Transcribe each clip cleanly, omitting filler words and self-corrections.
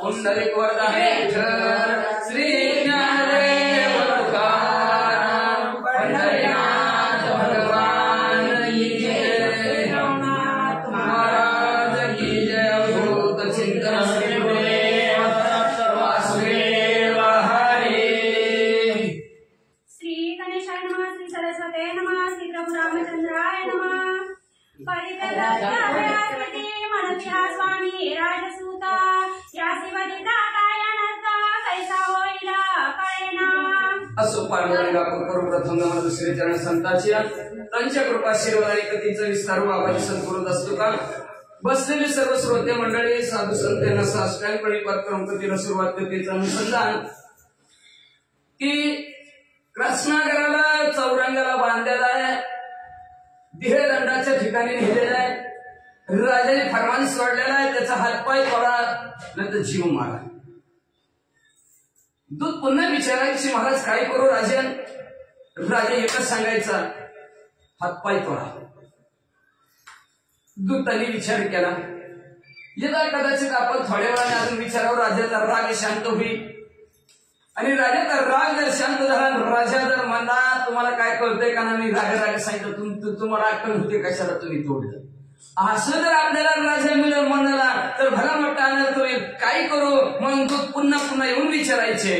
पुंडलिक वरदान विठ्ठल श्री ज्ञानदेव तुकाराम पंढरीनाथ भगवान की जय नवनाथ महाराज की जय अवधूत चिंतन श्री गुरुदेव वासुदेव हरी श्री गणेशाय नमः श्री सरस्वते नमः श्री प्रभु रामचंद्राय नमः परितराजयाकृति मनोज्ञा स्वामी राजसूता या शिवदिता कायानता कैसा होईला कळेना असो पांडुरंगा करू प्रथम नमन दुसरे चरण संतांची त्यांच्या कृपा आशीर्वादाने कथेचा विस्तार आपण सद्गुरू असतो का बसलेले सर्व श्रोते मंडळी साधू संत यांना साष्टांगपणे पत्करून कथेला सुरुवात कथेचं अनुसंधान की कृष्णागराला चौरंगाला बांधलेला आहे देहदंडाच्या ठिकाणी नेलेला आहे राजाने फरमान सोडलेला आहे त्याचा हातपाय तोडा नंतर जीव मारा दूत पुन्हा विचारायची महाराज काय करू राजन राजा एकच सांगायचा हातपाय तोडा दूतांनी विचार केला यदा कदाचित आपण थोड्या वेळाने अजून विचारावर राजाचा राग शांत होईल आणि राजाचा राग जर शांत झाला राजा जर म्हणला तुम्हाला काय कळतंय का ना मी राग सांगितलं तुम्हाला अक्कल होते कशाला तुम्ही तोडलं असं जर आपल्याला राजा मिळेल म्हणाला तर भला मोठा अनर्थ होईल काय करू मग दूध पुन्हा पुन्हा येऊन विचारायचे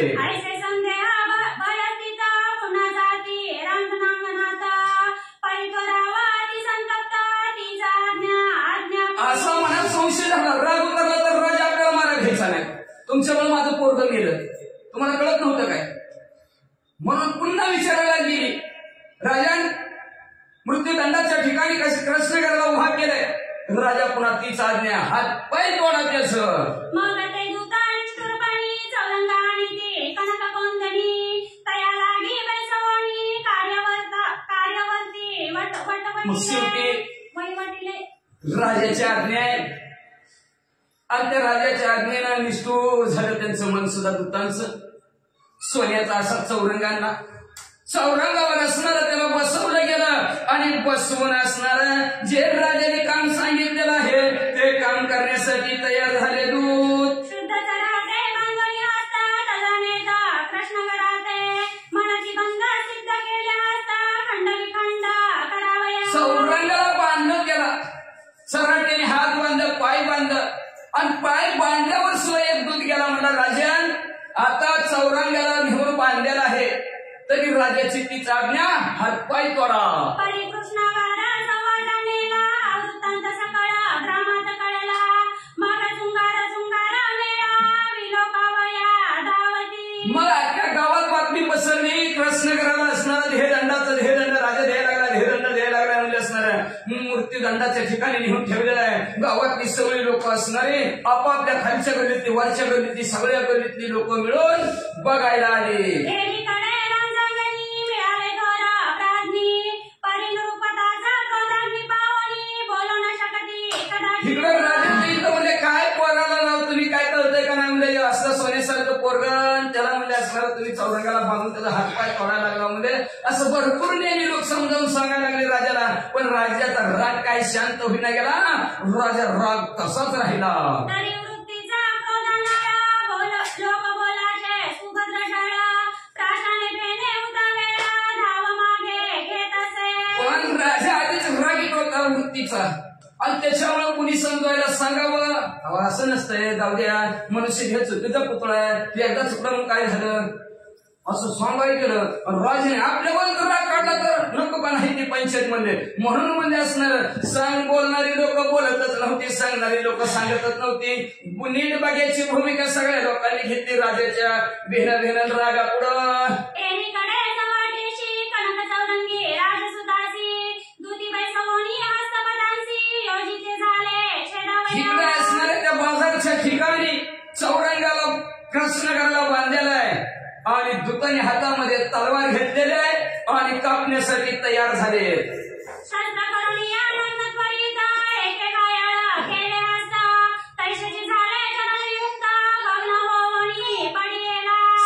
असं मनात संशय झाला राग उतरला तर राजा आपल्याला मारा घ्यायचा नाही तुमच्यामुळे माझं पोरगं गेलं तुम्हाला कळत नव्हतं काय म्हणून पुन्हा विचारायला गेली राजान मृत्यूदंडाच्या ठिकाणी कृष्ण करायला उभा केलाय राजा पुन्हा तीच आज्ञा हात पाय तोडा त्याच राजाची आज्ञा आहे आणि त्या राजाच्या आज्ञेनं निष्ठूर झालं त्यांचं मन सुद्धा दूतांचं सोन्याचा असा चौरंगावर असणार त्याला बसवलं गेलं आणि बसवून असणार जे राजाने काम सांगितलेलं आहे ते काम करण्यासाठी तयार झाले दूत चौरंगाला बांधलं गेला सराट्याने हात बांध पाय बांध आणि पाय बांधल्यावर सुद्धा एक दूत गेला म्हणला राजन आता चौरंगाला घेऊन बांधलेला आहे तरी राजाची तीच आज्ञा हातपाय तोडा मग अख्ख्या गावात बातमी पसरली कृष्णगराला असणारा देहदंड राजा द्यायला लागला देहदंड द्यायला लागला म्हणजे असणारा मृत्यूदंडाच्या ठिकाणी नेऊन ठेवलेला आहे गावातली सगळी लोक असणारे आपापल्या खालच्या गल्लीतली वरच्या गल्लीतली सगळ्या गल्लीतली लोक मिळून बघायला आले काय पोराला नाव तुम्ही काय कळतंय का नाही म्हणजे असलं सोन्यासारखं पोरगण त्याला म्हणजे असणार तुम्ही चौरंगाला बांधून त्याचा हातपाय तोडायला लागला म्हणजे असं भरपूर नेहमी लोक समजावून सांगायला लागले राजाला पण राजाचा राग काय शांत होईना गेला राजा राग तसाच राहिला पण राजा आधीच रागीत होता वृत्तीचा आणि त्याच्यामुळे कुणी समजायला सांगावं असं नसतंय जाऊ द्या मनुष्य घे चुकीचा पुतळा आहे एकदा चुकला मग काय झालं असं सांगायला गेलं राजाने आपल्यावर राग काढला तर नको पण आहे ती पंचायत म्हणले म्हणून म्हणजे असणार सांग बोलणारी लोक बोलतच नव्हती सांगणारी लोक सांगतच नव्हती नीट बघायची भूमिका सगळ्या लोकांनी घेतली राजाच्या भेना रागा पुढं असणाऱ्या त्या बाजारच्या ठिकाणी चौरंगाला कृष्णगराला बांधलेला आहे आणि दूतांनी हातामध्ये तलवार घेतलेली आहे आणि कापण्यासाठी तयार झाले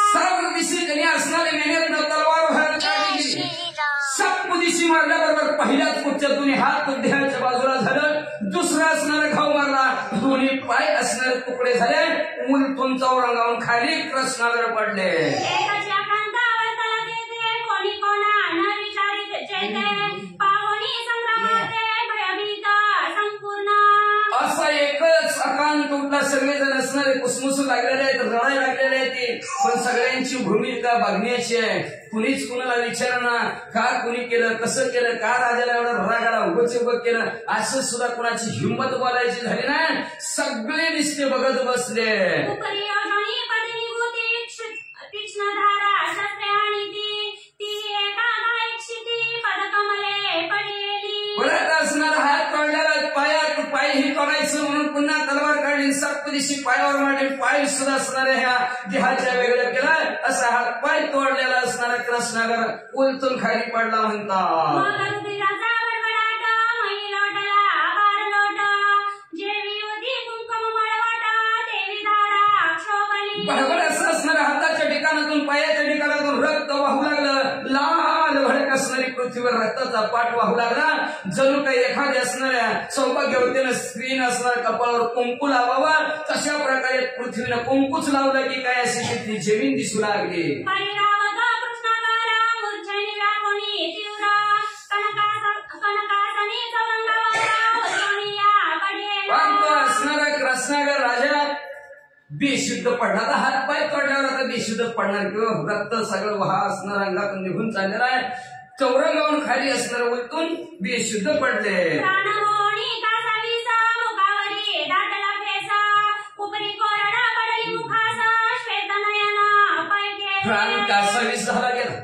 सर्व दिशी त्यांनी असणारे मेहनत तलवार सप्तदिशी मारल्याबरोबर पहिल्याच कुठच्या दोन्ही हात बुद्ध्याच्या बाजूला झालं दुसरा असणारा घाव मारला दोन्ही पाय असणारे तुकडे झाले उलटून चौरंगावून खाली कृष्णावर पडले एकाच्या खांद्यावर तलत येते, कोणी कोणा न विचारित चेते, पाहुणी संग्रामाते भयभीत संपूर्ण. असा एकच अकांत उठला. सगळेजण असणारे कुसमुसू लागलेले आहेत, रडायला लागलेले आहेत, पण सगळ्यांची भूमिका बघण्याची आहे. कुणीच कुणाला विचारणार का कुणी केलं, कसं केलं, का राजाला एवढा रागाला उभं केलं, असं सुद्धा कुणाची हिंमत बोलायची झाली नाही. सगळे निस्ते बघत बसले. उपरी योजनी पदिनिभूती तीक्ष्ण धारा शस्त्रे आणि ती एका गायक्षिती पदकमले पडलेली. परत असणारा हात तोडलेला, पायात पायही तोडायचं म्हणून पुन्हा तलवार काढली, सप्तदिशी पायावर मांडली, पाय सुद्धा असणाऱ्या ह्या देहाच्या वेगळ्या केला. असा हात पाय तोडलेला असणारा कृष्णागर उलटून खाली पडला म्हणतात. मग रुधिराचा बडबडाट मही लोटला आभार लोट, जेवी होती कुंकुम मळवट देवी धारा क्षोभली. बरोबर असं असणाऱ्या हाताच्या ठिकाणातून पायाच्या ठिकाणातून रक्त वाहू लागलं. लाल भडक असणारी पृथ्वीवर रक्ताचा पाठ वाहू लागला. जणू काही एखाद्या असणाऱ्या सौभाग्यवतीनं स्त्रीनं असणाऱ्या कपाळावर कुंकू लावावा तशा प्रकारे पृथ्वीनं कुंकूच लावलं की काय अशी तिथली जमीन दिसू लागली. परिरावत कृष्णागारा मूर्छेने व्याकुनी तीव्र, कनकासनी चौरंगावर उजळणीया पडलेला. पण तो असणारा कृष्णागर राजा बेशुद्ध पडला. आता हात पाय तोडल्यावर आता बेशुद्ध पडणार किंवा रक्त सगळं वाहा असणार अंगातून निघून चाललेला आहे. चौरंगावून खाली असणार उलटून बेशुद्ध पडले. प्राणमोहनी कासावीसा मुखावरी दाटला फेसा, उपरी कोरडा पडली मुखासा श्वेतनयना पैके. प्राण कासावीस झाला गेला.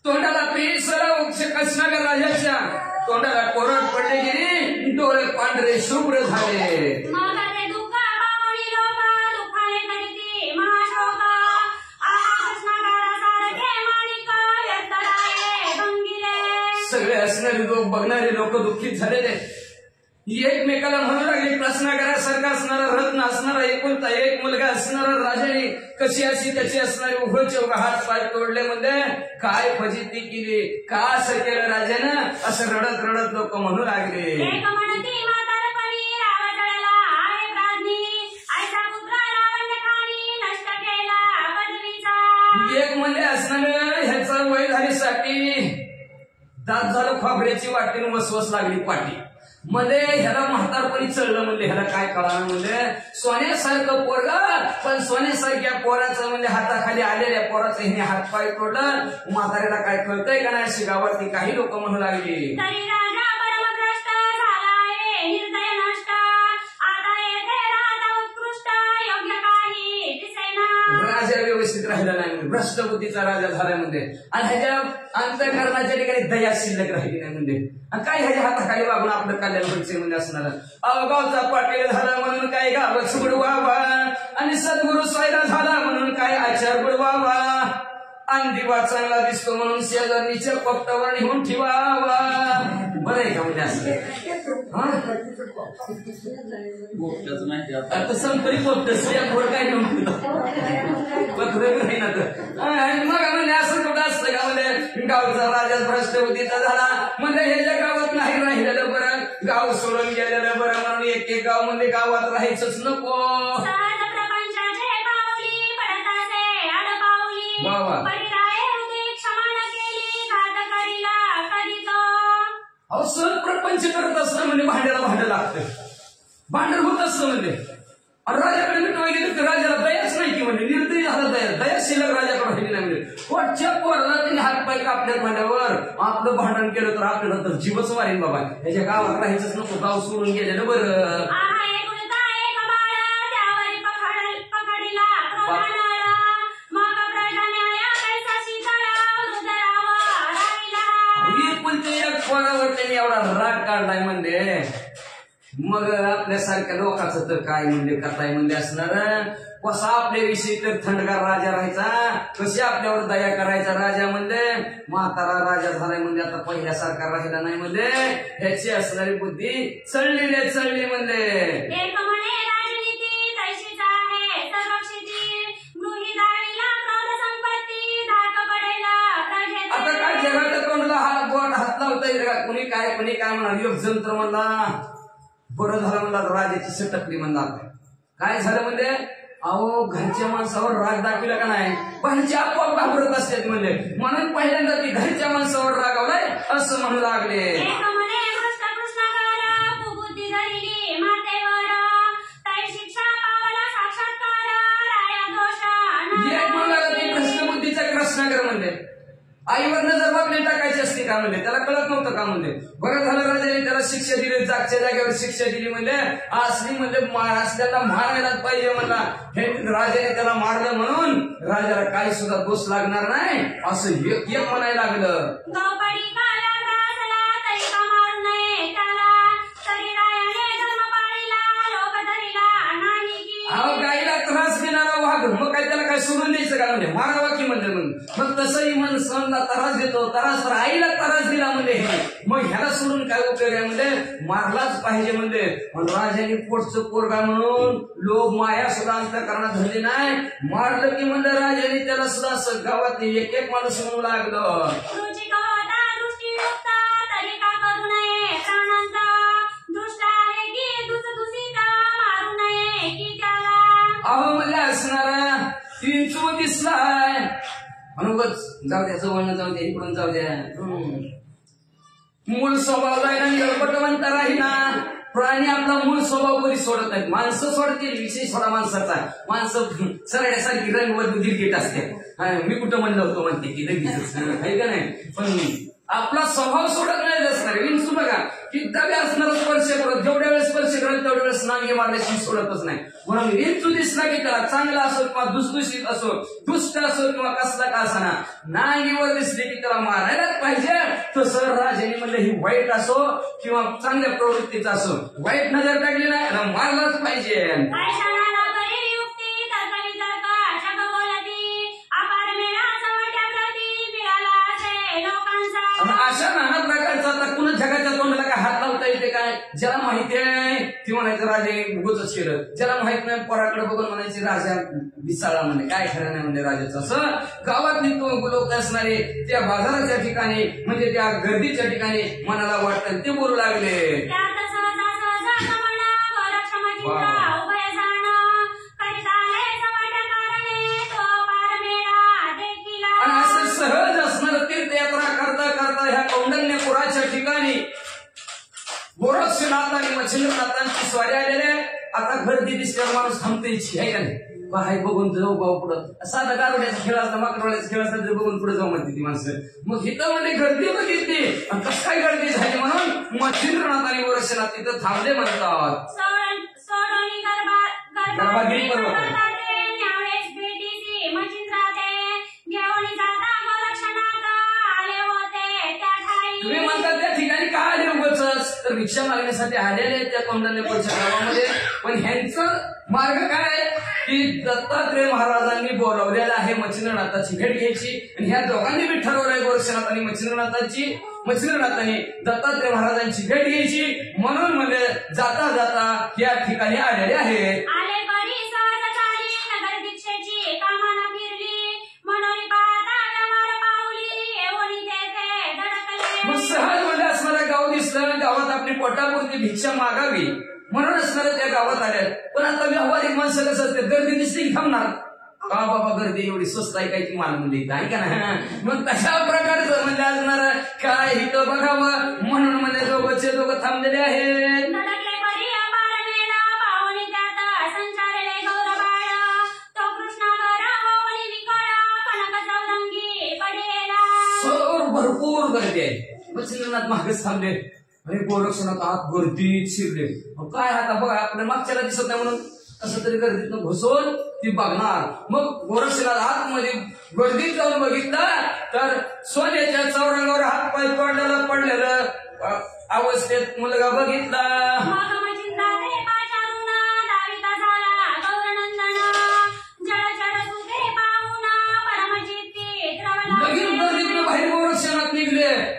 तोंडाला पेसरा कृष्णागर राजाच्या तोंडाला कोरड पडले गेली. डोळे पांढरे शुभ्र झाले. मग ते दुःख पाहुणी लोक दुःखाने करीती महाशोक, आहा कृष्णागारासारखे माणिक व्यक्तराये भंगिले. सगळे असणारे लोक बघणारे लोक दुःखित झालेले. एकमेकाला म्हणू लागले कृष्णागरासारखा असणारा रत्न असणारा एकुलता एक मुलगा असणारा राजाने कशी अशी त्याची असणारी उभं हात पाय तोडले म्हणजे काय फजिती केली, का असं केलं राजानं, असं रडत रडत लोक म्हणू लागले. एक म्हणती म्हातारपणी रावटळला आहे प्राज्ञी, आयचा पुत्र लावण्य खाणी नष्ट केला पदवीचा. एक म्हणजे असणारं ह्याचं वय झालीसाठी दात झालं खोबऱ्याची वाटीनं वसवस लागली पाठी मध्ये. ह्याला म्हातारपणी चढलं म्हणजे ह्याला काय कळणार म्हणजे सोन्यासारखं पोरगा, पण सोन्यासारख्या पोराचं म्हणजे हाताखाली आलेल्या पोराचं हिने हात पाय तोडलं. म्हाताऱ्याला काय कळतंय का नाही अशी गावातली काही लोक म्हणू लागली. तरी राजा परमभ्रष्ट झाला आहे निर्दय नष्ट, आता येथे राहता उत्कृष्ट योग्य काही दिसेना. राजा व्यवस्थित राहिला नाही म्हणजे भ्रष्ट बुद्धीचा राजा झाला म्हणजे, आणि ह्याच्या अंतःकरणाच्या ठिकाणी दया शिल्लक राहिली नाही म्हणजे, काय ह्याच्या हाताखाली वागून आपलं कल्याण व्हायचे म्हणजे असणार. गावचा पाटील झाला म्हणून काय गावच बुडवावा, आणि सद्गुरु सायला झाला म्हणून काय आचार बुडवावा, आणि दिवा चांगला दिसतो म्हणून शेजारणीच्या पोपटावर निघून ठेवावा. बरं आहे का म्हणजे असं आता संतरी पोपट स्त्रिया काय घेऊन नाही ना तर. आणि मग म्हणजे असं कुठं असतं का म्हणजे गावचा राजा भ्रष्ट बुद्धीचा झाला म्हणजे ह्याच्या गावात नाही राहिलेलं बरं, गाव सोडून गेलेलं बरं म्हणून एक गाव म्हणजे गावात राहायचंच नको. सहज प्रपंचाचे पाऊली पडताचे आडपाऊली, वा वा. परिराये हृदय क्षमा केली घात करीला करीतो. अहो सहज प्रपंच करत असतं म्हणजे भांड्याला भांडं लागतं, भांडण होत असतं म्हणजे. आणि राजाकडे मिटवाय गेलं तर राजाला दयाच नाही की म्हणजे निर्दयी झाला दया शिल्लक राजाकडे राहिली नाही म्हणजे. कोणच्या पोराला त्यांनी हात पाय कापल्यात भांड्यावर आपलं भांडण केलं तर आपल्याला तर जीवच मारेन बाबा. ह्याच्या गावात राहायचंच नको, गाव सोडून गेलेलं बरं. आहा एकुलता एक बाळ त्यावरी पकडीला क्रोधानळ, मग प्रजान्याया कैसा शीतळ हृदयावर राहिला. एकुलते एक पोरावर त्यांनी एवढा राग काढलाय म्हणजे, मग आपल्यासारख्या लोकांचं तर काय म्हणजे कथाय म्हणजे असणार. कसा आपल्याविषयी तर थंडगार राजा राहायचा, कशी आपल्यावर दया करायचा राजा म्हणजे. म्हातारा राजा झालाय म्हणजे आता पहिल्यासारखा राहिला नाही म्हणजे, ह्याची असणारी बुद्धी चढली म्हणजे. एक म्हणे राजनीती तैशीच आहे सर्वक्षिती, गृही दाळीला क्रोध संपत्ती धाक पडेला प्रजेचे. आता काय जगाच्या तोंडाला हात बोट हात लावता येईल का? कुणी काय म्हणणार, योग जंत्र म्हणला बरं झालं म्हणला राजाची सटकली म्हणला. काय झालं म्हणजे अहो घरच्या माणसावर राग दाखविला का नाही बाहेरचे आपोआप घाबरत असतात म्हणजे म्हणून पहिल्यांदा ती घरच्या माणसावर रागावलाय असं म्हणू लागले. एक म्हणाला ती भ्रष्टबुद्धीचा कृष्णागर म्हणले आईवर नजर वागणे टाकायची असते का म्हणले त्याला कळत नव्हतं का म्हणले. बरं झालं राजाने त्याला शिक्षा दिली जागच्या जागेवर शिक्षा दिली म्हणजे असली म्हणजे असल्याला मारायलाच पाहिजे म्हणला. हे राजाने त्याला मारलं म्हणून राजाला काही सुद्धा दोष लागणार नाही असं एक एक म्हणायला लागलं. गाईला त्रास देणारा वाघ मग काय त्याला काय सोडून द्यायचं का म्हणजे मारावा की म्हणजे मग तसंही मन सणला त्रास देतो त्रास तर आईला त्रास दिला म्हणजे मग ह्याला सोडून काय उपयोग आहे म्हणजे मारलाच पाहिजे म्हणजे. पण राजाने पोटचं पोरगा म्हणून लोक माया सुद्धा अंतःकरणात धरली नाही मारलं की म्हणजे राजाने त्याला सुद्धा असं गावात एक एक माणूस म्हणू लागलं. अहो म्हणजे असणारा तीन दिसलाय म्हणून जाऊ द्या जवळ जाऊ द्या इकडून जाऊ द्या. मूळ स्वभाव म्हणता राहिना प्राणी आपला मूळ स्वभाव कधी सोडत नाहीत. माणसं सोडतील विषय सोडा माणसाचा. माणसं सरड्यासारखी रंगवत गिरगिट असते. मी कुठं म्हणलं होतं म्हणते की लगेच आहे का नाही पण आपला स्वभाव सोडत नाही असणार. विंचू बघा किती असणार स्पर्श करत जेवढ्या वेळेस स्पर्श करत तेवढ्या वेळेस नांगे मारल्याशी सोडतच नाही. म्हणून विंचू दिसला की त्याला चांगला असो किंवा दुसदुषित असो दुष्ट असो किंवा कसला का असाना नांगीवर दिसले की त्याला मारायलाच पाहिजे. तसं राजाने म्हणलं ही वाईट असो किंवा चांगल्या प्रवृत्तीचा असो वाईट नजर टाकली नाही मारलाच पाहिजे. अशा नाना प्रकारचा आता कुणा जगाच्या तोंडाला काय हात लावता येते काय. ज्याला माहिती आहे ती म्हणायचं राजे उगच केलं ज्याला माहित नाही पोराकडे बघून म्हणायचे राजा बिसाळा म्हणे काय खरं नाही म्हणजे राजाचं. असं गावातली लोक असणारे त्या बाजाराच्या ठिकाणी म्हणजे त्या गर्दीच्या ठिकाणी मनाला वाटतं ते बोलू लागले. आणि असं सहज असणार तीर्थयात्रा करता करता ह्या कौंडण्यपुराच्या ठिकाणी गोरक्षनाथ आणि मच्छिंद्रनाथांची स्वारी आलेले. आता गर्दी दिसल्यावर माणूस थांबते इच्छा आहे का नाही काय बघून जाऊ भाऊ पुढं साधा गारोड्याचा खेळ असला माकडवाड्याचा खेळ असला तरी बघून पुढे जाऊ म्हणते ती माणसं. मग इथं म्हणजे गर्दी बघितली आणि कसं काय गर्दी झाली म्हणून मच्छिंद्रनाथ आणि गोरक्षनाथ तिथं थांबले म्हणतात. गर्भागिरी पर्वत तुम्ही म्हणतात त्या ठिकाणी का आले उगाच तर भिक्षा मागण्यासाठी आलेले त्या कौंडण्यपूरच्या गावामध्ये. पण ह्यांचं मार्ग काय की दत्तात्रय महाराजांनी बोलावलेलं आहे मच्छिंद्रनाथाची भेट घ्यायची आणि ह्या दोघांनी बी ठरवलंय गोरक्षनाथ आणि मच्छिंद्रनाथांनी दत्तात्रय महाराजांची भेट घ्यायची म्हणून म्हणजे जाता जाता या ठिकाणी आलेले आहेत. सहज म्हणजे असणारा गाव दिसलं गावात आपली पोटापुरती भिक्षा मागावी म्हणून असणाऱ्या त्या गावात आल्या. पण आता व्यावहारिक माणसं कसं असते गर्दी दिसते की थांबणार का बाबा गर्दी एवढी स्वस्त आहे काय ती मान म्हणजे आहे का नाही. मग तशा प्रकारचं म्हणजे असणार काय इथं बघावं म्हणून म्हणजे दोघंचे दोघं थांबलेले आहेत. भरपूर गर्दी आहे. मच्छिंद्रनाथ मागेच थांबले आणि गोरक्षनाथ आत गर्दीत शिरले. काय आता बघा आपल्या मागच्याला दिसत नाही म्हणून कसं तरी गर्दीतून घुसवून ती बघणार. मग गोरक्षनाथ आतमध्ये गर्दीत जाऊन बघितलं तर सोन्याच्या चौरंगावर हात पाय पडलेलं अवस्थेत मुलगा बघितला.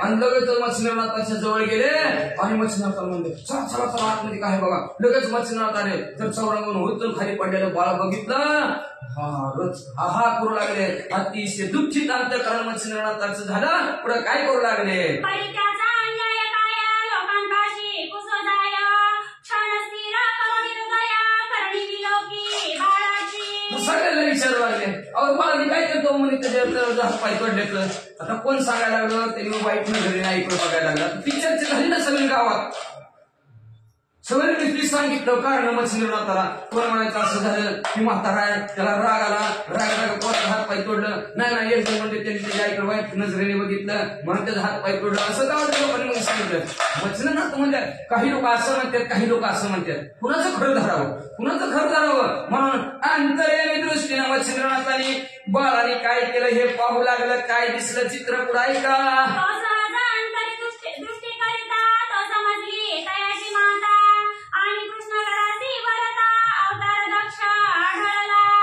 आणि लगेच मच्छिंद्रनाथाच्या जवळ गेले आणि मच्छिंद्रनाथ म्हणले चला चला चला आतमध्ये काय बघा. लगेच मच्छिंद्रनाथ आले तर चौरंगावरून होतून खाली पडलेलं बाळ बघितलं हा करू लागले. अतिशय दुःखित अंतःकरण मच्छिंद्रनाथाचं झालं. पुढे काय करू लागले. सगळ्याला विचारू लागले, अहो मला मी काय करतो म्हणे त्याच्यात हात पाय तोडल्यातलं. आता कोण सांगायला लागलं, त्यांनी वाईट नजरेने ऐकून बघायला लागला. ती चर्चा झाली ना सगळी गावात. सगळ्यांनी सांगितलं कारण मच्छिंद्रनाथाला. कोण म्हणायचं असं झालं की म्हातारा आहे, त्याला राग आला, राग कोणाचा हात पाय तोडलं. नाही एक जण म्हणते त्यांनी त्याच्या आईकडे वाईट नजरेने बघितलं म्हणून त्याचा हात पाय तोडलं. असं गावाच्या लोकांनी मग सांगितलं. मच्छिंद्रनाथ म्हणतात, काही लोक असं म्हणतात, काही लोक असं म्हणतात. कुणाचं खरं धरावं, कुणाचं खरं धरावं म्हणून अंतर्यामी दृष्टीनं मच्छिंद्रनाथांनी बाळाने काय केलं हे पाहू लागलं. काय दिसलं चित्र पुढे ऐका.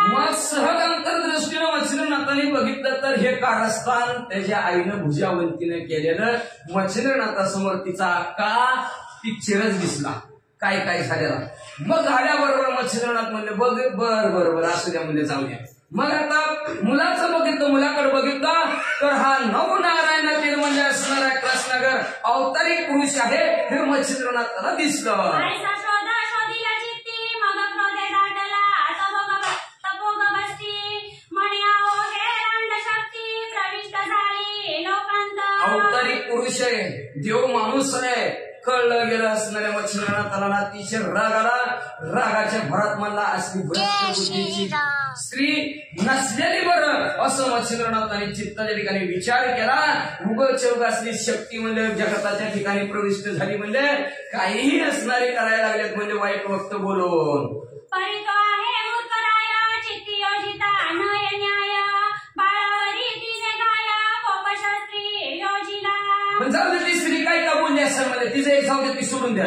मग सहज अंतर्दृष्टीनं मच्छिंद्रनाथांनी बघितलं तर हे कारस्थान त्याच्या आईनं भुजावंतीने केलेलं. मच्छिंद्रनाथासमोर तिचा अक्का पिक्चरच दिसला, काय काय झालेला. मग झाल्याबरोबर मच्छिंद्रनाथ म्हणले बर असू द्या म्हणजे जाऊ द्या. मग आता मुलाचं बघितलं, मुलाकडे बघितलं तर हा नवनारायणातील म्हणजे असणारा कृष्णनगर अवतारिक पुरुष आहे हे मच्छिंद्रनाथाला दिसलं. अवतारिक पुरुष आहे, देव माणूस आहे, कळलं गेलं असणाऱ्या मच्छिंद्रनाथाला अतिशय राग आला. रागाच्या भरात म्हणला असली भ्रष्ट बुद्धीची स्त्री नसलेली बरं असं मच्छिंद्रनाथाने चित्ताच्या ठिकाणी विचार केला. उगचौग असली शक्ती म्हणजे जगताच्या ठिकाणी प्रविष्ट झाली म्हणजे काहीही असणारे करायला लागलेत म्हणजे वाईट वक्त बोलून. पण जाऊ दे ती स्त्री काय का बोलली असं म्हणजे तिचं एक जाऊ दे ती सोडून द्या.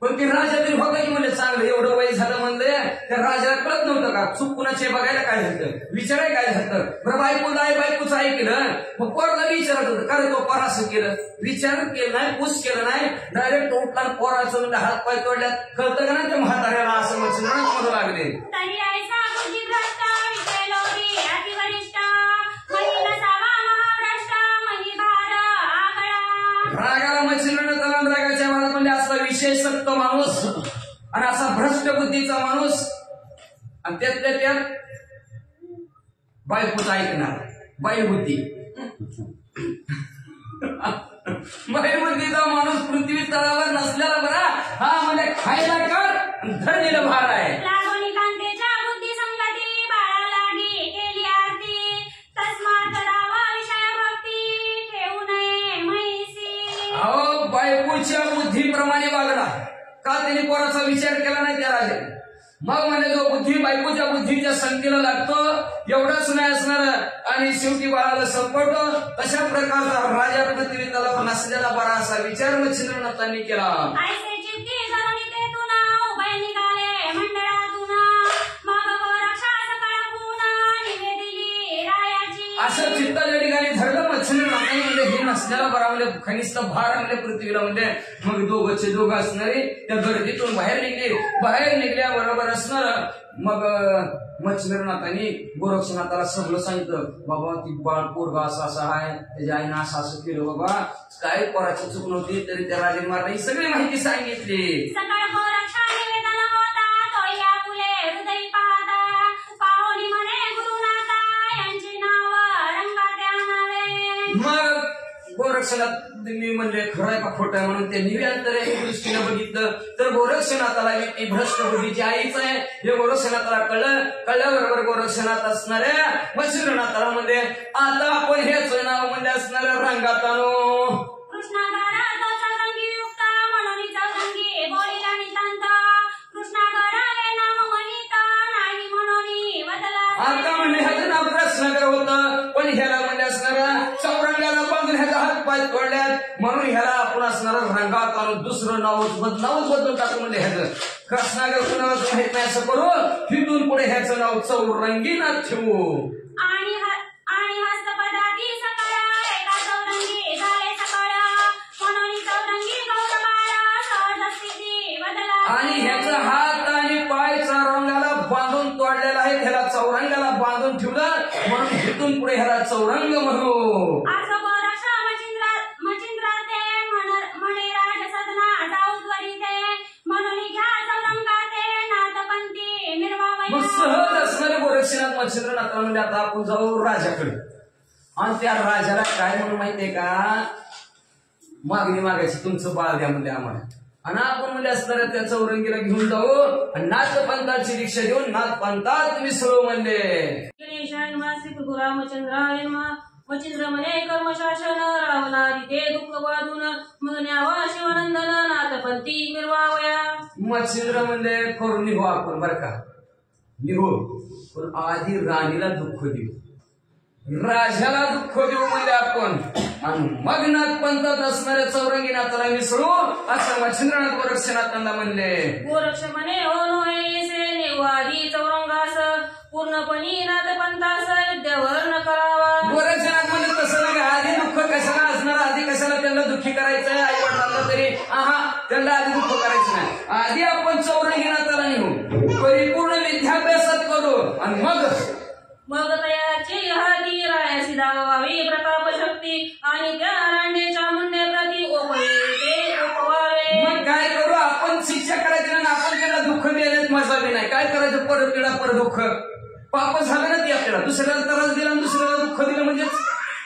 पण ती राजा तरी बघा की म्हणजे चांगलं एवढं वय झालं म्हणलं त्या राजाला कळत नव्हतं का चूक कुणाचे बघायला काय झालं, विचारायला काय झालं. बरं बायकोचं ऐकलं मग पोराला विचारत होतं कारण तो पोर असं केलं, विचार केलं नाही, पूस केलं नाही, डायरेक्ट उठला पोराचं म्हणजे हात पाय तोडल्यात. कळतं का नाही त्या म्हाताऱ्याला असं म्हणू लागले. रागाला मच्छिंद्रनाथाला रागाच्या भरात म्हणजे असा विशेष सक्त माणूस आणि असा भ्रष्ट बुद्धीचा माणूस आणि त्यातल्या त्यात बायकोचं ऐकणार बाईबुद्धी. बाईबुद्धीचा माणूस पृथ्वी तळावर नसल्याला बरा हा म्हणजे खायला कर धरलेलं भार आहे. बायकोच्या बुद्धीप्रमाणे वागला का त्याने पोराचा विचार केला नाही त्या राजाने. मग म्हणजे जो बुद्धी बायकोच्या बुद्धीच्या संगतीला लागतो एवढंच नाही असणार आणि शेवटी बाळाला संपवतो तशा प्रकारचा राजा पृथ्वी त्याला नसलेला बरा असा विचार मच्छिंद्रनाथांनी केला. असं चित्ताच्या ठिकाणी धरलं मच्छिंद्रनाथांनी म्हणजे हे नसल्याला बरा म्हणजे खनिष्ठ भार म्हणजे पृथ्वीला म्हणजे मग दोघं असणारे त्या गर्दीतून बाहेर निघल्याबरोबर असणार. मग मच्छिंद्रनाथांनी गोरक्षनाथाला सगळं सांगितलं. बाबा ती बाळ पोरगा असं आहे, त्याच्या आईनं असं केलं, बाबा काय पोराची चूक नव्हती तरी त्या राजाने मारला ही सगळी माहिती सांगितली. मग गोरक्षनाथ म्हणले खरंय का खोटं आहे म्हणून त्यांनी अंतर्यामी दृष्टीने बघितलं तर गोरक्षनाथाला ती भ्रष्ट बुद्धीची आईच आहे हे गोरक्षनाथाला कळल्याबरोबर गोरक्षनाथ असणाऱ्या मच्छिंद्रनाथाला म्हणजे आता आपण हेच नाव म्हणजे असणाऱ्या रंगात आणू. आता म्हणजे ह्याचं नाव कृष्णनगर होतं पण ह्याला म्हणजे असणारा चौरंगाला बांधून ह्याचा हात पाय तोडल्यात म्हणून ह्याला आपण असणारा रंगात आणून दुसरं नावच बदलून टाकू म्हणजे ह्याचं कृष्णनगर कुणालाच माहित नाही असं करू. तिथून पुढे ह्याचं नाव चौरंगीनाथ ठेवू. आणि ह्याचा हात आणि पाय चौरंगाला बांधून तोडलेला आहे ह्याला चौरंगाला बांधून ठेवलं म्हणून तिथून पुढे ह्याला चौरंग म्हणू. मग सहज असणारे गोरक्षनाथ मच्छिंद्रनाथाला म्हणजे आता आपण जाऊ राजाकडे आणि त्या राजाला काय म्हणून माहितीये का मागणी मागायची तुमचं बाळ द्या म्हणजे आम्हाला आणि आपण म्हणजे असणाऱ्या त्या चौरंगीला घेऊन जाऊ आणि नाथपंथाची दीक्षा देऊन नाथपंथात मिसळू म्हणजे रामचंद्राय मच्छिंद्र म्हणे कर्मशासन रावणारी ते दुःख वादून मग न्यावा शिवानंदन नाथपंथी मिरवावया. मच्छिंद्र म्हणजे करून निघू आपण बरं का निघू पण आधी राणीला दुःख देऊ राजाला दुःख देऊ म्हणजे आपण आणि मग नाथपंथात असणाऱ्या चौरंगीनाथाला मिसळू असं मच्छिंद्रनाथ गोरक्षनाथांना म्हणले. गोरक्ष म्हणे हो नोयसे नेवादी चौरंगास पूर्णपणे नाथपंथास विद्यावर्ण करावा. गोरक्षनाथ म्हणजे तसं नाही आधी दुःख कशाला असणार आधी कशाला त्यांना दुःखी करायचंय आई वडिलांना तरी त्यांना आधी दुःख करायचं नाही आधी आपण चौरंगीनाथाला नेऊ परिपूर्ण विद्याभ्यासात करू आणि मग तयाची हाती रायासी दावावी प्रताप शक्ती आणि त्या रांडेच्या मुंडेप्रती ओपवावे. मग काय करू आपण शिक्षा करायची नाही आपण त्याला दुःख देण्यात मजा बी नाही काय करायचं परत पिढा परत दुःख पाप झालं ना ती आपल्याला दुसऱ्याला त्रास दिला आणि दुसऱ्याला दुःख दिलं म्हणजे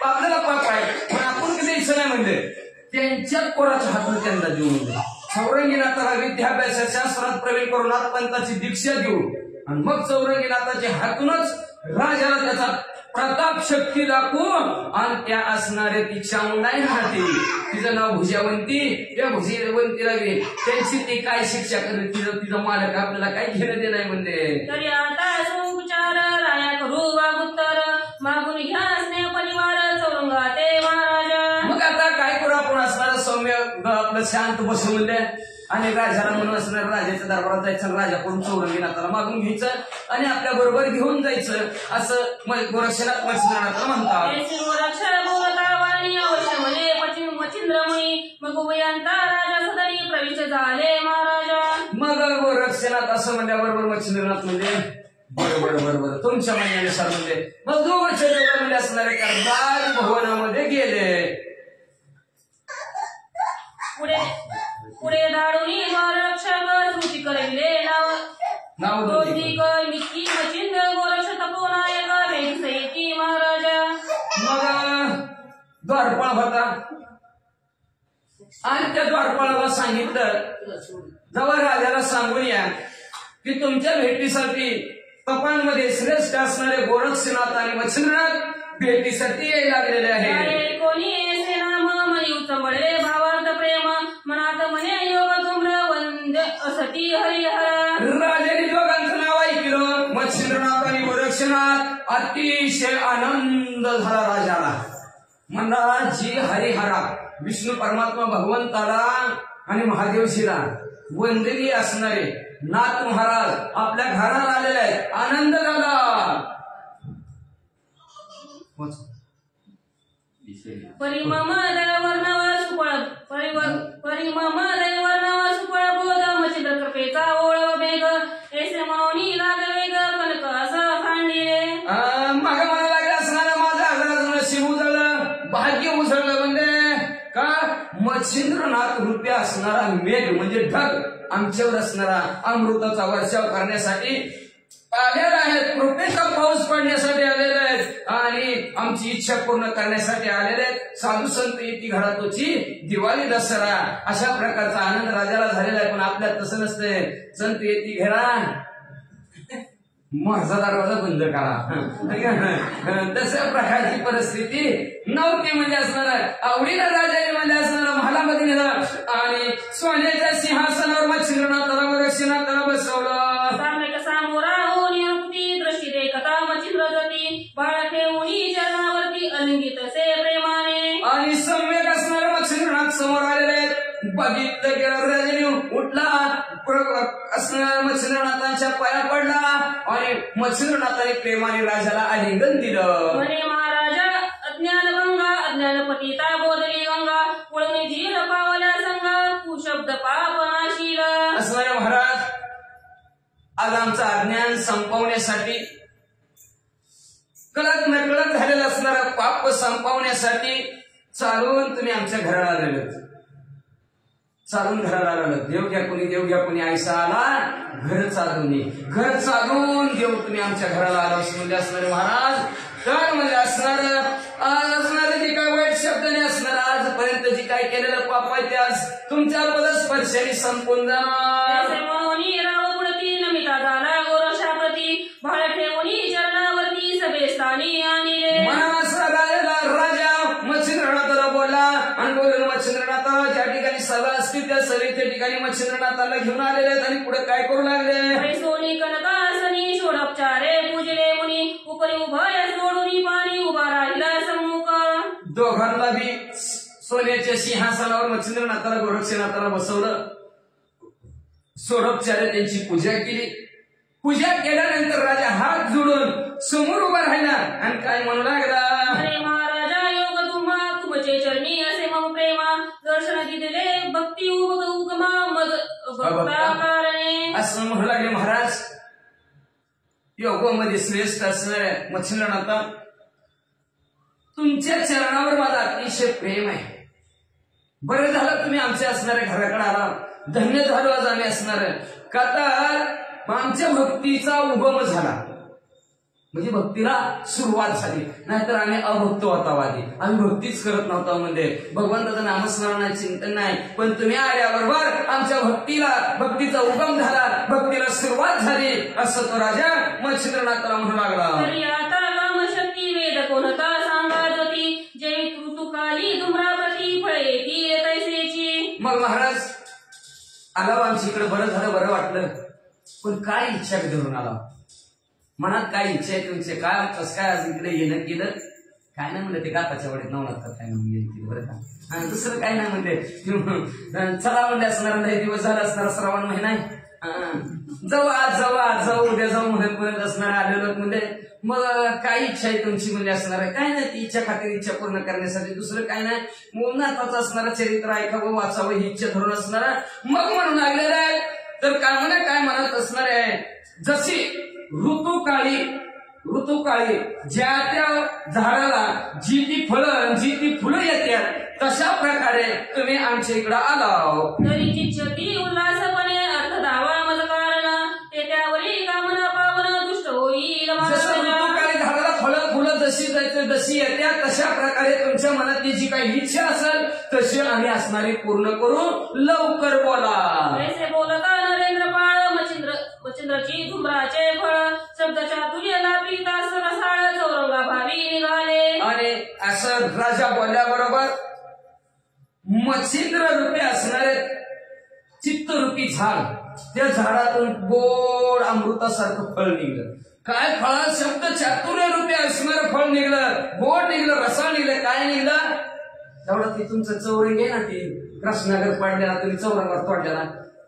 आपल्याला पाप आहे पण आपण कधी इच्छा नाही म्हणजे त्यांच्यात कोणाच्या हातून त्यांना देऊ म्हणजे चौरंगीनाथाला विद्याभ्यासाच्या शास्त्रात प्रवेश करून नाथपंथाची दीक्षा देऊ आणि मग चौरंगीनाथाच्या हातूनच राजाला त्याचा प्रताप शक्ती दाखवू आणि त्या असणारे दीक्षा नाही राहते तिचं नाव भुजावंती त्या भुजावंतीला त्यांची ती काय शिक्षा करते तिचा मालक आपल्याला काय घेणं दे नाही म्हणते. तरी आता उपचार राया करू वागुत्तर मागून घ्या स्नेह परिवार चौरंगा ते महाराजा. मग आता काय करू आपण असणारं सौम्य आपलं शांत बसू म्हणले आणि राजाला म्हणून असणार राजाच्या दरबारात जायचं राजाकडून चौरंगीनाथाला मागून घ्यायचं आणि आपल्या बरोबर घेऊन जायचं असं गोरक्षनाथ मच्छिंद्रनाथाला म्हणतात. मग उभयांता राजा सदरी प्रवेश झाले महाराजा. मग गोरक्षनाथ असं म्हणल्याबरोबर मच्छिंद्रनाथ म्हणजे बरोबर तुमच्या म्हणण्यानुसार म्हणजे मग दोघं म्हणजे असणारे करदार भवनामध्ये गेले. पुढे धाडूनी गोरक्षक कृती करविले नाव मिक्की मच्छिंद्र गोरक्ष तपोनायक वेगसैती महाराजा. मग द्वारपाळ होता आणि त्या द्वारपाळाला सांगितलं जेव्हा राजाला सांगून या की तुमच्या भेटीसाठी तपांमध्ये श्रेष्ठ असणारे गोरक्षनाथ आणि मच्छिंद्रनाथ भेटीसाठी यायला लागलेले आहे. कोणी नाम मनी चंबळे भावार्थ प्रेम मनात म्हणे योग तुम्र वंद असती हरिहर. राजाने दोघांचं नाव ऐकलं मच्छिंद्रनाथ आणि गोरक्षनाथ अतिशय आनंद झाला राजाला म्हणला जी हरिहरा विष्णू परमात्मा भगवंताला आणि महादेव शिरा वंदनीय असणारे नाथ महाराज आपल्या घरात आलेले आहेत आनंद झाला. परिममदय वर्णव सुफळ बोध मच्छिंद्र कृपेचा ओळ वेग ऐसे मनोनी लागवेग कनक असं खांडे. मग मला लागलं असणारा माझ्या घरात नशीब उजळलं भाग्य उजळलं म्हणजे का मच्छिंद्रनाथ रूपी असणारा मेघ म्हणजे ढग आमच्यावर असणारा अमृताचा वर्षाव करण्यासाठी आलेला आहे कृपेचा पाऊस पडण्यासाठी आलेला आहे आणि आमची इच्छा पूर्ण करण्यासाठी आलेले आहेत. साधू संत येती घरातोची दिवाळी दसरा अशा प्रकारचा आनंद राजाला झालेला आहे पण आपल्यात तसं नसतंय संत येती घरा माझा दरवाजा बंद करा तशा प्रकारची परिस्थिती नव्हती म्हणजे असणार आवडीला राजाने म्हणजे असणार महालामध्ये नेलं आणि सोन्याच्या सिंहासनावर मच्छिंद्रनाथाला गोरक्षनाथाला बसवलं. सामोरा होती दृष्टी देखता मच्छिंद्र जाती बाळा ठेवणी चरणावरती अलिंगित से प्रेमाने आणि सम्यक असणारे मच्छिंद्रनाथ समोर आलेले आहेत. बघितलं गेलं राजाने उठला असणाऱ्या मच्छिंद्रनाथांच्या पाया पडला आणि मच्छिंद्रनाथाने प्रेमाने राजाला आलिंगन दिलं. म्हणे महाराजा अज्ञान गंगा अज्ञानपतिता बोधली गंगा पुळणी धीर पावल्या संगा कुशब्द पापनाशील. असणारे महाराज आज आमचं अज्ञान संपवण्यासाठी कळत नकळत झालेलं असणारा पाप संपवण्यासाठी चालून तुम्ही आमच्या घराला आलेले चालून घराला आलं. देव घ्या कोणी आयसा आला घर चालून देव तुम्ही आमच्या घराला आला असं म्हणजे असणारे महाराज. तर म्हणजे असणारे जे काय वाईट शब्दाने असणार आजपर्यंत जे काय केलेलं पाप आहे ते आज तुमच्या पदस्पर्शाने संपून जाणार. नमिता झाला गोरक्षाप्रती भाळ ठेवणी चरणावरती सभेस्थानी आणले. राजा मच्छिंद्रनाथाला बोलला आणि बोलून मच्छिंद्रनाथ ज्या ठिकाणी सभा असते त्या सभेच्या ठिकाणी मच्छिंद्रनाथाला घेऊन आलेले आहेत आणि पुढे काय करू लागले. सोनी कनकासनी षोडोपचारे पूजले मुनी उपरी उभय सोडून पाणी उभा राहिला सम्मुख. दोघांना बी सोन्याच्या सिंहासनावर मच्छिंद्रनाथाला गोरक्षनाथाला बसवलं. षोडोपचारे त्यांची पूजा केली. पूजा केल्यानंतर राजा हात जोडून समोर उभा राहिला आणि काय म्हणू लागला. अरे महाराजा योग तुम्हा तुमचे चरणी असे मम प्रेमा दर्शन दिले भक्ती उगमा मग कारणे. असं म्हणू लागले महाराज. योगामध्ये श्रेष्ठ असणाऱ्या मच्छिंद्रनाथा तुमच्या चरणावर माझा अतिशय प्रेम आहे. बरं झालं तुम्ही आमच्या असणाऱ्या घराकडे आला. धन्य झालो आज आम्ही असणार. का तर आमच्या भक्तीचा उगम झाला म्हणजे भक्तीला सुरुवात झाली. नाहीतर आम्ही अभक्त होतावादी आम्ही भक्तीच करत नव्हतो. म्हणजे भगवंताचं नामस्मरणाचे चिंतन नाही. पण तुम्ही आल्याबरोबर आमच्या भक्तीचा उगम झाला भक्तीला सुरुवात झाली असं तो राजा मच्छिंद्रनाथाला म्हणू लागला. शक्ती वेद कोणता सांगत होती जय ऋतुकाली धुम्राप्रती फळे ती तैसेची. मग महाराज आला आमच्या इकडे बरं झालं बरं वाटलं. पण काय इच्छा धरून आला मनात काय इच्छा आहे तुमचे काय कसं काय आज इकडे येणं केलं काय नाही म्हणलं. ते काकाच्या वडीत नवनाथ काय म्हणून बरं का दुसरं काय नाही म्हणले. चला म्हणले असणार नाही दिवस झाला असणार श्रावण महिना आहे जाऊ उद्या जाऊ म्हणत असणार आलेलो म्हणजे. मग काय इच्छा आहे तुमची म्हणजे असणार आहे काय नाही. ती इच्छा खातीर इच्छा पूर्ण करण्यासाठी दुसरं काय नाही. मूलनाथाचं असणारं चरित्र ऐकावं वाचावं ही इच्छा धरून असणार. मग म्हणून लागलेलं आहे तर काय म्हणत असणार आहे. जशी ऋतुकाळी ज्या त्या झाडाला जी ती फुलं येतात तशा प्रकारे तुम्ही आमच्या इकडं आला. तरी चिच्छती उल्हासपणे अर्थ दावा मज कारण ते त्यावरील कामना पावन दुष्ट होईल. ऋतुकाळी झाडाला फुलं जशी येतात तशा प्रकारे तुमच्या मनातली जी काही इच्छा असेल तशी आम्ही असणारी पूर्ण करू. लवकर बोला. ऐसे बोलता नरेंद्र पाळ मच्छिंद्रची धुम्राचे फळ शब्दाच्या तुल्यला पिता सरसाळ चौरंगा भावी निघाले. आणि असं राजा बोलल्याबरोबर मच्छिंद्र रूपी असणारे चित्तरूपी झाड त्या झाडातून गोड अमृतासारखं फळ निघलं. काय फळात शब्द चातुर्य रूपी असणारं फळ निघलं. गोड निघलं रसाळ निघलं. काय निघलं तेवढं ती तुमचं चौरंग आहे ना ती कृष्णागर पाडलेला तुम्ही चौरंगात तोडलेला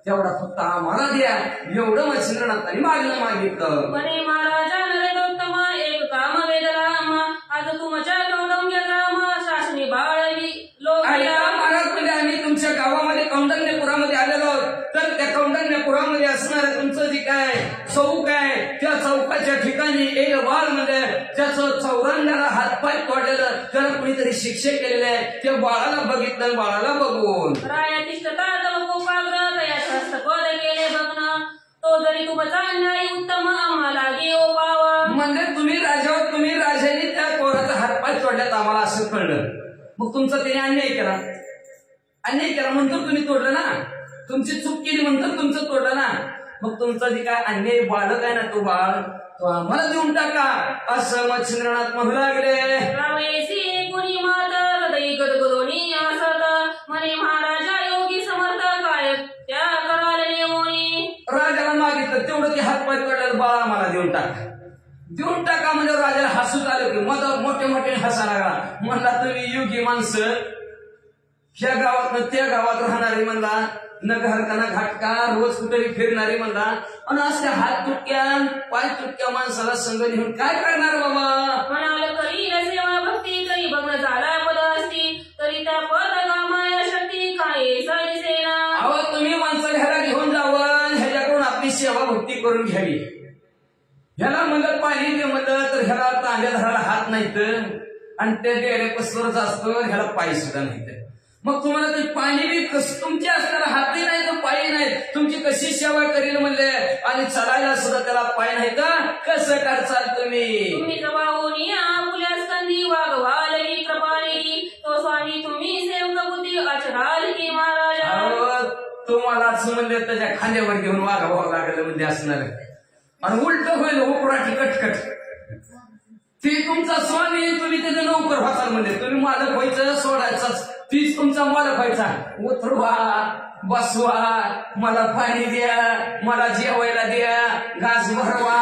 तेवढा फक्त आम्हाला द्या एवढं मच्छिंद्रनाथांनी मागितलं. म्हणे महाराजा नरेंद्रोत्तम एक काम वेदराम आज तुमच्या कौंडव्यग्राम शासनी बाळवी लोक. महाराज म्हणजे आम्ही तुमच्या गावामध्ये कौंडण्यपुरामध्ये आलेलो तर त्या कौंडण्यपुरामध्ये असणारं तुमचं जे काय चौक आहे त्या चौकाच्या ठिकाणी एक बाळ म्हणजे त्याचं चौरंगाला हातपाय तोडलेलं त्याला कुणीतरी शिक्षा केलेले आहे. त्या बाळाला बघितलं बाळाला बघून रायातिष्ठता हस्तपद केले बघणं तो जरी तुमचा अन्याय उत्तम आम्हाला देव पावा. म्हणजे तुम्ही राजाने त्या पोराचा हातपाय तोडल्यात आम्हाला असं कळलं. मग तुमचा त्याने अन्याय केला म्हणतो तुम्ही तोडलं ना. तुमची चूक केली म्हणतो तुमचं तोडलं ना. मग तुमचा जे काय अन्याय बालक आहे ना तो बाळ तो आम्हाला देऊन टाका असं मच्छिंद्रनाथ म्हणू लागले. कुणी मात हृदय गदगदोनी असत म्हणे महाराजा योगी समर्थ काय त्या कराले मोनी. राजाला मागितलं तेवढं ते हातपाय तोडलेलं बाळ आम्हाला देऊन टाका म्हणजे राजाला हसूच आलं की मग मोठे हसा लागला. म्हणला तुम्ही योगी माणसं ह्या गावात त्या गावात राहणारी म्हणला न घरका ना घाटका रोज कुठेही फिरणारी म्हणला आणि असल्या हात तुटक्या पाय तुटक्या माणसाला संग घेऊन काय करणार बाबा. म्हणाल करी सेवा भक्ती तरी बघणं झाला पद असती तरी त्या पद कामाया शक्ती काय सैसेना. अहो तुम्ही माणसाला ह्याला घेऊन जावं ह्याच्याकडून आपली सेवा भक्ती करून घ्यावी. ह्याला म्हणलं पाणी दे म्हणलं तर ह्याला तांब्या धरायला हात नाहीत आणि त्या डेऱ्या पसवरच असतो ह्याला पाय सुद्धा नाहीत. मग तुम्हाला ते पाणी बी कसं तुमचे असताना हातही नाही तर पायी नाही, तुमची कशी सेवा करील म्हणले, आणि चालायला सुद्धा त्याला पाय नाही तर कसं करचाल तुम्ही? तुम्ही जबावून आपुल्या स्कंदी वागवालही कृपाली, तो स्वामी तुम्ही सेवक बुद्धी आचराल की महाराजा. तुम्हालाच म्हणले त्याच्या खांद्यावर घेऊन वागावं लागलं म्हणजे असणार, आणि उलट होईल उपराठी कटकट. ती तुमचा स्वामी, तुम्ही त्याचं नोकर व्हाचाल म्हणजे, तुम्ही मालक व्हायचं सोडायचाच, तीच तुमचा मालक व्हायचा. उतरवा, बसवा, मला पाणी द्या, मला जेवायला द्या, घास भरवा.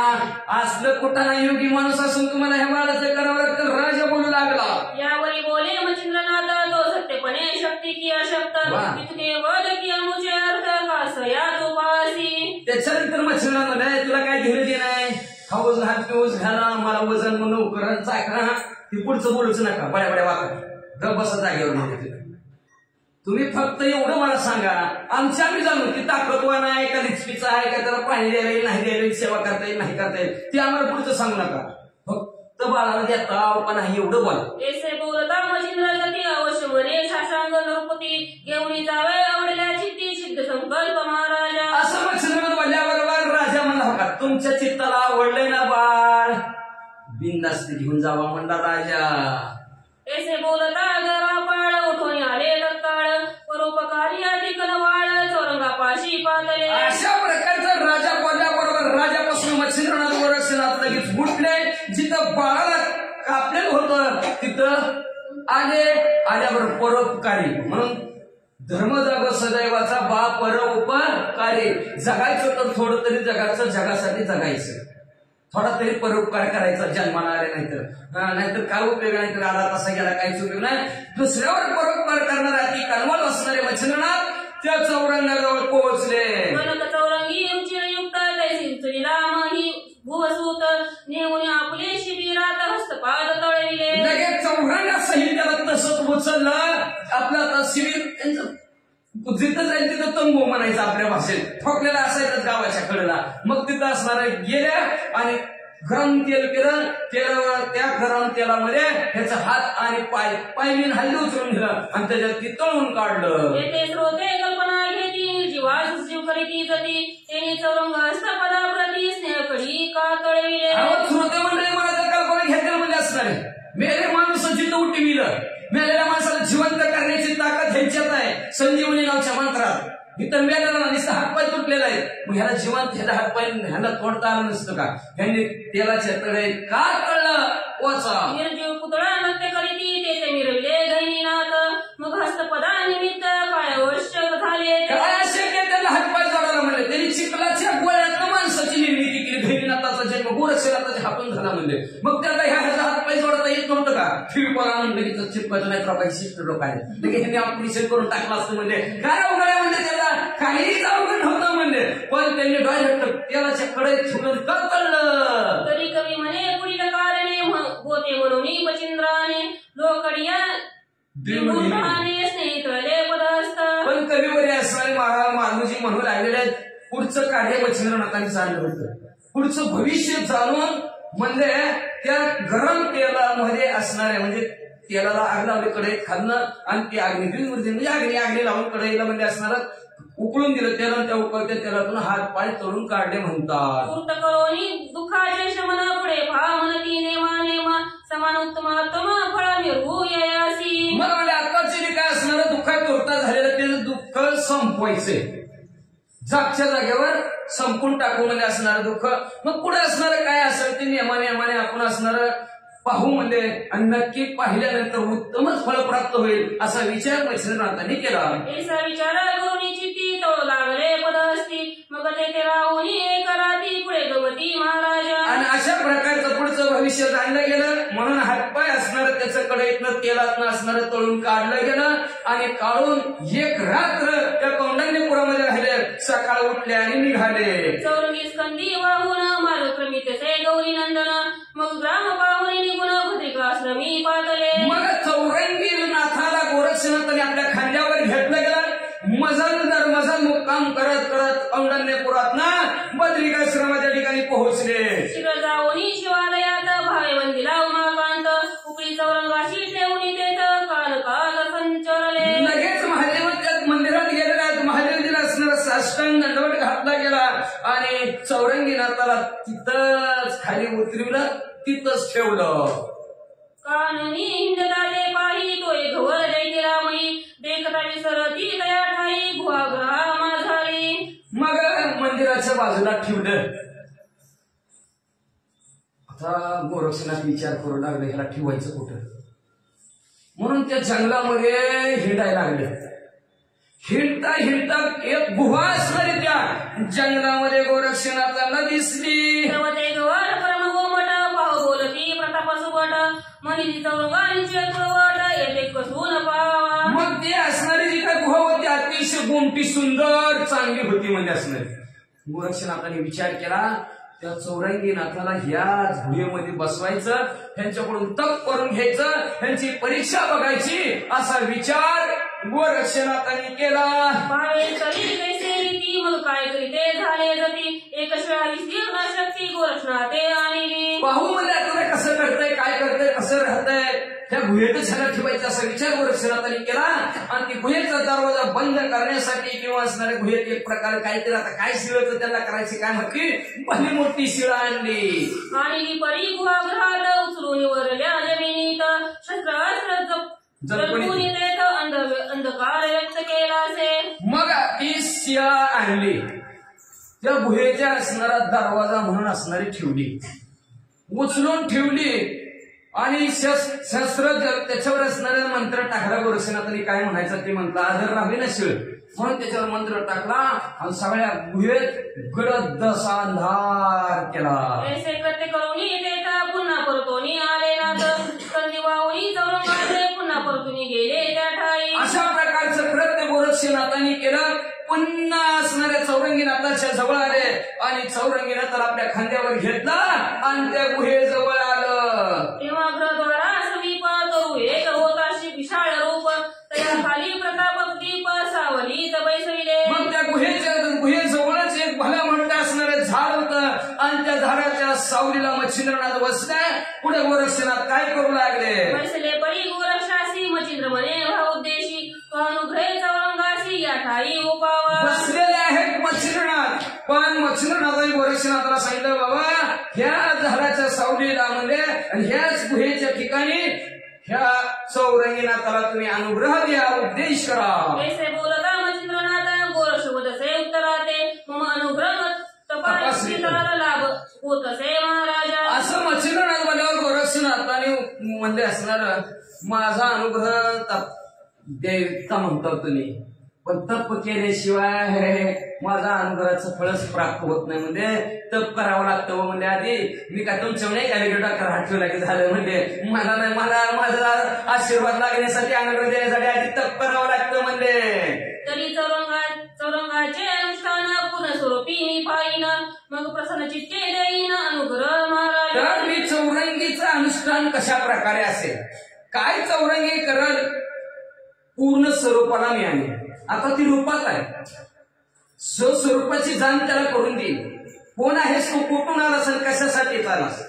असलं कुठं नाही योगी माणूस असून तुम्हाला हे मालाचं करावं लागतं. राजा बोलू लागला. यावरी बोले मच्छिंद्रनाथ, तो सत्यपणे शक्ती की अशक्त, इतके वद की अमुचे अर्थ कासया तो पासी. त्याच्यानंतर मच्छिंद्रनाथ म्हणे, तुला काय धीरज नाही, खाऊच घाल पिऊच घाला, मला वजन म्हणून करा चाकरा, ती पुढचं बोलूच नका, बड्या बड्या वाका गप बसा जागेवर. म्हणजे तुम्ही फक्त एवढं मला सांगा, आमच्या आम्ही जाणून ती ताकदवान आहे का लिचकीचा आहे का, त्याला पाणी द्यायला येईल नाही द्यायला येईल, सेवा करता येईल नाही करता येईल, ते आम्हाला पुढचं सांगू नका. फक्त बाळाला देता का नाही एवढं बोला. ऐसे बोलता मच्छिंद्र गती अवश्य म्हणे, शासांग नृपती घेऊन जावे आवडल्या चित्ती सिद्ध संकल्प महाराजा. असं मच्छिंद्र बोलल्याबरोबर राजा म्हणला, हो का तुमच्या चित्ताला आवडलंय ना बाळ, बिनधास्त घेऊन जावा म्हणला राजा. ऐसे बोलता जरा पाळ उठून आले तत्काळ, परोपकारी अधिक वाळ चौरंगापाशी पातले. अशा प्रकारचा राजा बोलल्याबरोबर राजापासून मच्छिंद्रनाथ गोरक्षनाथ लगेच उठले. जिथं बाळाला कापलेलं होतं तिथं आल्याबरोबर परोपकारी म्हणून धर्मजाग सदैवाचा बा परोपकारी. जगायचं तर थोडं तरी जगाचं, जगासाठी जगायचं, थोडा तरी परोपकार करायचा जन्माला आले, नाहीतर काय उपयोग नाही, तर आला तसा गेला काहीच उपयोग नाही. दुसऱ्यावर परोपकार करणारा ती कनवाल असणारे मच्छिंद्रनाथ त्या चौरंगाजवळ पोहोचले. चौरंगी युक्त ही भुवसूत नेऊन आपले शिबिरात हस्तपाद तळविले. लगेच चौरंगासहित त्याला तसंच उचललं. आपलं आता शिबिर त्यांचं जिथं जाईल तिथं तंबू म्हणायचं आपल्या भाषेत, ठोकलेला असायचं गावाच्या कडेला. मग तिथं असणारे गेल्या आणि गरम तेल केलं, त्या गरम तेलामध्ये ह्याचा हात आणि पाय मी हल्ली उचलून दिलं आणि त्याच्यात ती तळून काढलं. येथे श्रोते कल्पना घेती, जीवा जीव करीती जती, त्यांनी चौरंग हस्तपदाप्रती स्नेहकडी का तळविले. श्रोते मंडळी मला तर कल्पना घ्यायला म्हणजे असणारे, मेले माणूस जिथं उठविलं, मेलेल्या माणसाला जिवंत करण्याची ताकद ह्यांच्यात आहे. संजीवनी नावच्या मंत्रात इतर मेलेला नुसतं हातपाय तुटलेला आहे, मग ह्याला जिवंत ह्याला हातपाय ह्याला तोडता आलं नसतं का? ह्यांनी तेलाच्या तळे का कळलं पोचा निर्जीव पुतळा नृत्य करीती, तेथे मिरविले गैनीनाथ, मग हस्तपदा निमित्त काय आवश्यक झाले. काय शक्य त्याला हातपाय जोडायला म्हणले. त्यांनी चिखलाच्या गोळ्यात माणसाची निर्मिती केली. गैनीनाथाचा जन्म गोरक्षनाथाच्या हातून झाला म्हणले. मग त्याला ह्याचा हातपाय जोडता येत नव्हतं का? फिरपणा म्हणलं की चिपकायचं नाही, तर शिष्ट लोक आहेत ह्यांनी ऑपरेशन करून टाकलं असतं म्हणजे. काय अवघड म्हणजे त्याला काहीच अवघड नव्हतं म्हणजे, पण त्यांनी डायरेक्ट तेलाच्या कडे ठेवून कळलं. तरी कवी म्हणे पुढील कारणे होते म्हणून मच्छिंद्राने लोकडिया स्नेहितले पदस्थ. पण कवीवरी असणारे महाराज मालूजी म्हणू लागलेले आहेत, पुढचं कार्य मच्छिंद्रनाथांनी सांगितलं होतं. पुढचं भविष्य जाणून म्हणजे त्या गरम तेलामध्ये असणाऱ्या म्हणजे तेलाला आग लावली कढईत खाल्लं आणि ती अग्नी म्हणजे अग्नी लावून कढईला म्हणजे असणार उकळून दिलं तेल, त्या उकळत्या तेलातून हात पाय तळून काढले म्हणतात. पूर्त करोनी दुःखाचे शमन पुढे भा म्हणती नेमा नेमा समान उत्तमात्म फळ निर्भूयासी. मला म्हणजे आताचे काय असणार दुःखात तोटा झालेलं ते दुःख संपवायचे, जागच्या जागेवर संपून टाकू म्हणजे असणार दुःख. मग पुढे असणार काय असेल ते नेमाने आपण असणार पाहू म्हणजे, आणि नक्की पाहिल्यानंतर उत्तमच फळ प्राप्त होईल असा विचार मच्छिंद्रनाथांनी केला. ऐसा विचार करून चित्ती तो लागले पदस्ती, मग ते राहून कराती पुढे गमती महाराजा. आणि अशा प्रकारचं पुढचं भविष्य जाणलं गेलं म्हणून हातपाय असणार त्याचं कढईतनं तेलातनं असणार तळून काढलं गेलं. आणि काढून एक रात्र त्या कौंडण्यपुरामध्ये राहिले. सकाळ उठले आणि निघाले. चौरंगी स्कंदी वाहून मालक्रमित से गौरी नंदन, मग ग्राम पाहुणे निघून भद्रिकाश्रमी पातले. मग चौरंगी नाथाला गोरक्षनाथाने आपल्या खांद्यावर घेतलं गेलं. मजल दर मजल मुक्काम करत करत कौंडण्यपुरात ना बद्रिकाश्रमाच्या ठिकाणी पोहोचले. शीघ्र जाऊन शिवालयात भावे वंदिला उमाकांत, उपरी चौरंगाशी ठेवून तेथ काल काल संचरले. लगेच साष्टांग दंडवट घातला गेला आणि चौरंगीनाथाला तिथंच खाली उतरवलं, तिथंच ठेवलं. काननी हिंदताले पाही तो एक वर दैतीला मही देखता विसरती तया ठाई गुहाग्रहा झाली. मग मंदिराच्या बाजूला ठेवलं. आता गोरक्षनाथ विचार करू लागले ह्याला ठेवायचं कुठं, म्हणून त्या जंगलामध्ये हिंडायला लागले. हिंडता हिंडता एक गुहा असणारी त्या जंगलामध्ये गोरक्षनाथाला दिसली. मग ती असणारी जी काय गुहा होती अतिशय गोमटी सुंदर चांगली होती म्हणजे असणारी. गोरक्षनाथाने विचार केला त्या चौरंगीनाथाला ह्याच गुहेमध्ये बसवायचं, त्यांच्याकडून तप करून घ्यायचं, त्यांची परीक्षा बघायची असा विचार गोरक्षनाथाने केला. मग काय करीते झाले जती एक शक्ती गोरक्षनाथे आणली. पाहू म्हणजे तुला कसं करतंय, काय करतंय, कसं राहतंय, त्या गुहेतच ह्याला ठेवायचा असा विचार गोरक्षनाथाने केला. आणि ती गुहेचा दरवाजा बंद करण्यासाठी किंवा असणाऱ्या गुहेत एक प्रकारे काय केलं, आता काय शिळचं त्याला करायची काय म्हटली, भली मोठी शिळ आणली आणि परी गुहागृहात उचलून वरल्या जमिनीत शस्त्रास्त्र अंधकार व्यक्त केला असे. मग ती शिळा आणली, त्या गुहेच्या असणारा दरवाजा म्हणून असणारी ठेवली, उचलून ठेवली आणि शस्त्र त्याच्यावर असणारे मंत्र टाकला. गोरक्षनाथाने काय म्हणायचं ते म्हटलं, आदर राहावी ना शिळ, म्हणून त्याच्यावर मंत्र टाकला आणि सगळ्या गुहेत गडद असा अंधार केला. कृत्य करून देता पुन्हा परतोनी आले ना संधी वाहुनी चौरंगाचे पुन्हा परतून गेले त्या ठाई. अशा प्रकारचं कृत्य गोरक्षनाथाने केलं. पुन्हा असणाऱ्या चौरंगीनाथाच्या जवळ आले आणि चौरंगीनाथाला आपल्या खांद्यावर घेतला आणि त्या गुहेजवळ आलं. तेव्हा ग्रहद्वारा समीप तरू एक होताशी विशाळ रूप त्या खाली प्रताप दीप सावलीत बैसविले. मग त्या गुहेजवळच एक भला मोठं असणारं झाड होतं आणि त्या झाडाच्या सावलीला मच्छिंद्रनाथ बसले. पुढे गोरक्षनाथ काय करू लागले, बैसले परी गोरक्षासी मच्छिंद्र म्हणे भावोद्देशी अनुग्रह चौरंगासी या ठाई उपावा. बसलेले आहेत मच्छिंद्रनाथ, पण मच्छिंद्रनाथाने गोरक्षनाथाला सांगितलं, बाबा ह्या झाडाच्या सावलीला म्हणजे आणि ह्याच गुहेच्या ठिकाणी ह्या चौरंगीनाथाला तुम्ही अनुग्रह द्या, उपदेश करा. ऐसे बोलता मच्छिंद्रनाथ गोरक्षवत असे उत्तराते मम अनुग्रह तपासणीला लाभ होत असे महाराजा. असं मच्छिंद्रनाथ म्हणल्यावर गोरक्षनाथाने म्हणजे असणार माझा अनुग्रह देवता म्हणतो तुम्ही, पण तप केल्याशिवाय माझा अनुग्रहाचं फळच प्राप्त होत नाही. म्हणजे तप करावं लागतं म्हणजे आधी मी काय तुमच्या नाही डॉक्टर हात ठेवला की झालं म्हणजे मला नाही, मला माझा आशीर्वाद लागण्यासाठी अनुग्रह देण्यासाठी आधी तप करावं लागतं म्हणजे. तरी चौरंगाचे अनुष्ठान पूर्णस्वरूपी मी पाहिन मग प्रसन्न चित्ते देईन अनुग्रह महाराज. तर मी चौरंगीचं अनुष्ठान कशा प्रकारे असेल, काय चौरंगी करल, पूर्ण स्वरूपाला मी आणेन. आता ती रूपात आहे, स्वस्वरूपाची जाण त्याला करून देईल. कोण आहेस तू, कुठून आलास आणि कशासाठी चालास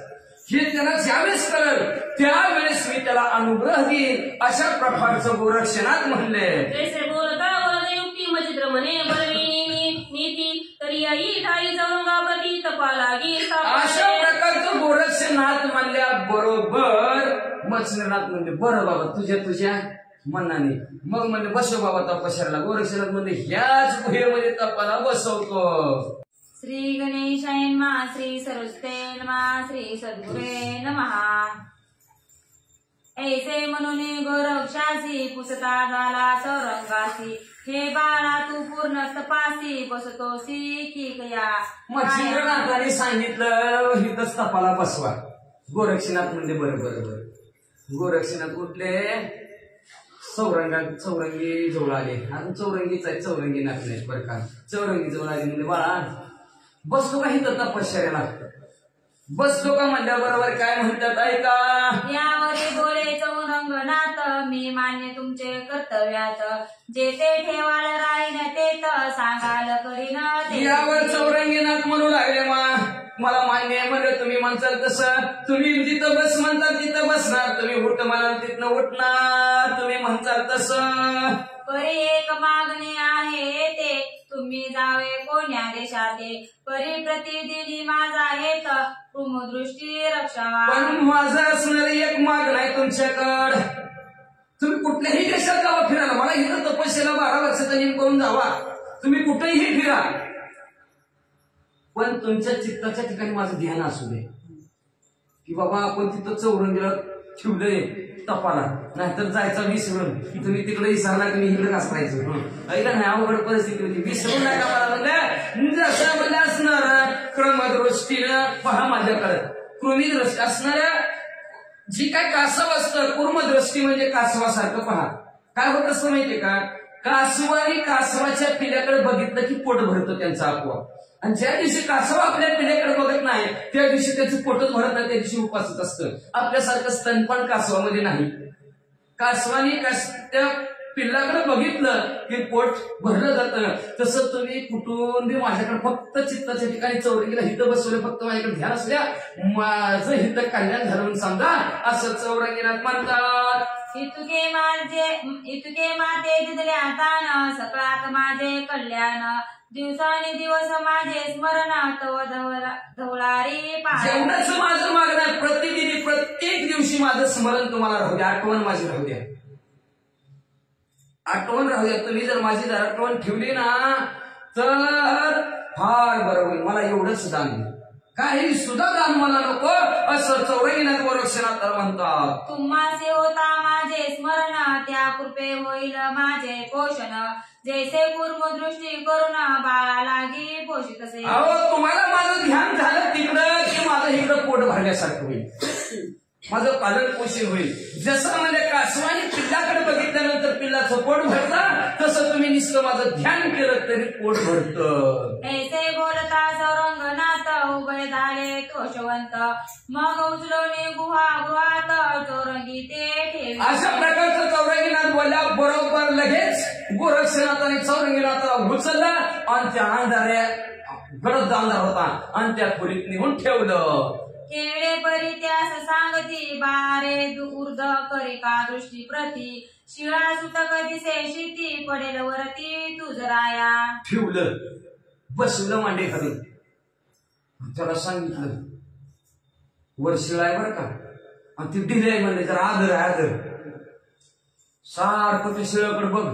हे त्याला ज्यावेळेस कळल त्यावेळेस मी त्याला अनुग्रह देईन. अशा प्रकारचं गोरक्षनाथ म्हणले. जैसे बोलता वरदयुक्ती मच्छिंद्र म्हणे बलविनी नीती तरी आई ठाई चौरंगाप्रती तपा लागी. अशा प्रकारचं गोरक्षनाथ म्हणल्या बरोबर मच्छिंद्रनाथ म्हणले बरं बाबा तुझ्या मनाने. मग म्हणजे बसव बाबा तपश्चर्याला. गोरक्षनाथ म्हणजे ह्याच गुहेमध्ये तपाला बसवतो. श्री गणेशाय नमः, श्री सरस्वते नमः, श्री सद्गुरे नमः. ऐसे म्हणून गोरक्षासी पुसता झाला चौरंगासी हे बाळा तू पूर्ण तपासी बसतोसी की कया. मच्छिंद्रनाथाने सांगितलं हिथंच तपाला बसवा. गोरक्षनाथ म्हणजे बरोबर. गोरक्षनाथ कुठले चौरंगी जवळ आले. अजून चौरंगीच आहे, चौरंगी नाचले बरं का. चौरंगी जवळ आले म्हणजे बाळा बसतो का हिथं तपश्चर्याला, बसतो का म्हणल्या बरोबर काय म्हणतात ऐका. यावरी बोले चौरंगनाथ मी मान्य तुमचे कर्तव्यात जे ते ठेवाल राहीन ते तर सांगाल करीन. यावर चौरंगीनाथ म्हणू लागले मला मान्य आहे म्हणजे तुम्ही म्हणताल तसं. तुम्ही जिथं बस म्हणताल तिथं बसणार, तुम्ही उठ म्हणाल तिथनं उठणार, तुम्ही म्हणताल तसं. परी एक मागणी आहे ते तुम्ही जावे कोण्या देशाते परी प्रतिदिनी माझा हेत कुमदृष्टी रक्षावा. पण माझं असणारी एक मागणं आहे तुमच्याकडं. तुम्ही कुठल्याही देशात जावा फिरायला, मला इथं तपस्येला 12 वर्षाचा नियम करून जावा, तुम्ही कुठेही फिरा, पण तुमच्या चित्ताच्या ठिकाणी माझं ध्यान असू दे की बाबा आपण तिथं चौरंगीला ठेवलंय तपाला, नाहीतर जायचा विसरून तुम्ही तिकडे विसरला की इकडे असरायचं. ऐका नाही, अवघड परिस्थिती होती. विसरू नका मला म्हणलं, जसं म्हणजे असणार क्रमदृष्टीनं पहा माझ्याकडे. कृमीदृष्टी असणाऱ्या जी काय कासव असतं, कुर्मदृष्टी म्हणजे कासवासारखं पहा. काय होत असतं माहितीये का, कासवाने कासवाच्या पिल्याकडे बघितलं की पोट भरतं त्यांचं आपोआप. आणि ज्या दिवशी कासव आपल्या पिल्याकडे बघत नाही त्या दिवशी त्याचं पोटच भरत नाही, त्या दिवशी उपासच असतं. आपल्यासारखं स्तनपान कासवामध्ये नाही. कासवाने त्या पिल्लाकडे बघितलं की पोट भरलं जातं. तसं तुम्ही कुठून बी माझ्याकडे फक्त चित्ताच्या ठिकाणी चौरंगीला हित बसवलं, फक्त माझ्याकडे ध्यान असू द्या, माझं हित कल्याण झालं म्हणून समजा, असं चौरंगीनाथ म्हणतात. इतुके माते दिदल्या तान सकळात माझे कल्याण दिवसाने दिवस माझे स्मरण तव धवलारी पाय. जेवढंच माझं मागणं आहे, प्रतिदिनी प्रत्येक दिवशी माझं स्मरण तुम्हाला राहू द्या, आठवण माझी राहू द्या, आठवण राहू द्या. तुम्ही जर माझी जर आठवण ठेवली ना तर फार बरं होईल. मला एवढंच दान द्या, काही सुद्धा दान मला नको, असं चौरंगीनाथ गोरक्षनाथ म्हणतात. तुम्हासे होता माझे स्मरण त्या कृपे होईल माझे पोषण जैसे कुर्मदृष्टी करून बाळा लागी पोषित असे. अहो तुम्हाला माझं ध्यान झालं तिकडं की माझं इकडं पोट भरल्यासारखं होईल, माझं पालन पोषण होईल. जसं म्हणजे कासवाने पिल्लाकडे बघितल्यानंतर पिल्लाचं पोट भरतं, तसं तुम्ही नुसतं माझं ध्यान केलं तरी पोट भरतं. ऐसे बोलता चौरंगनाथ उभय झाले तोषवंत मग उचलवणे गुहात चौरंगी ते ठेवी. अशा प्रकारचं चौरंगीनाथ बोलल्या बरोबर लगेच गोरक्षनाथाने चौरंगीनाथाला उचललं आणि त्या अंधाऱ्या गडद अंधार होता आणि त्या खोलीत निघून ठेवलं. केळे परी त्यास सांगती बारे ऊर्ध करे का दृष्टी प्रती शिळा सुतक दिसे शिती पडेल वरती तुझराया. ठेवलं, बसवलं मांडे घालून, त्याला सांगितलं वर शिळा आहे बरं का, आणि ती ढिले आहे म्हणले, जरा आदर आहे आदर. सारखं ते शिळाकडे बघ,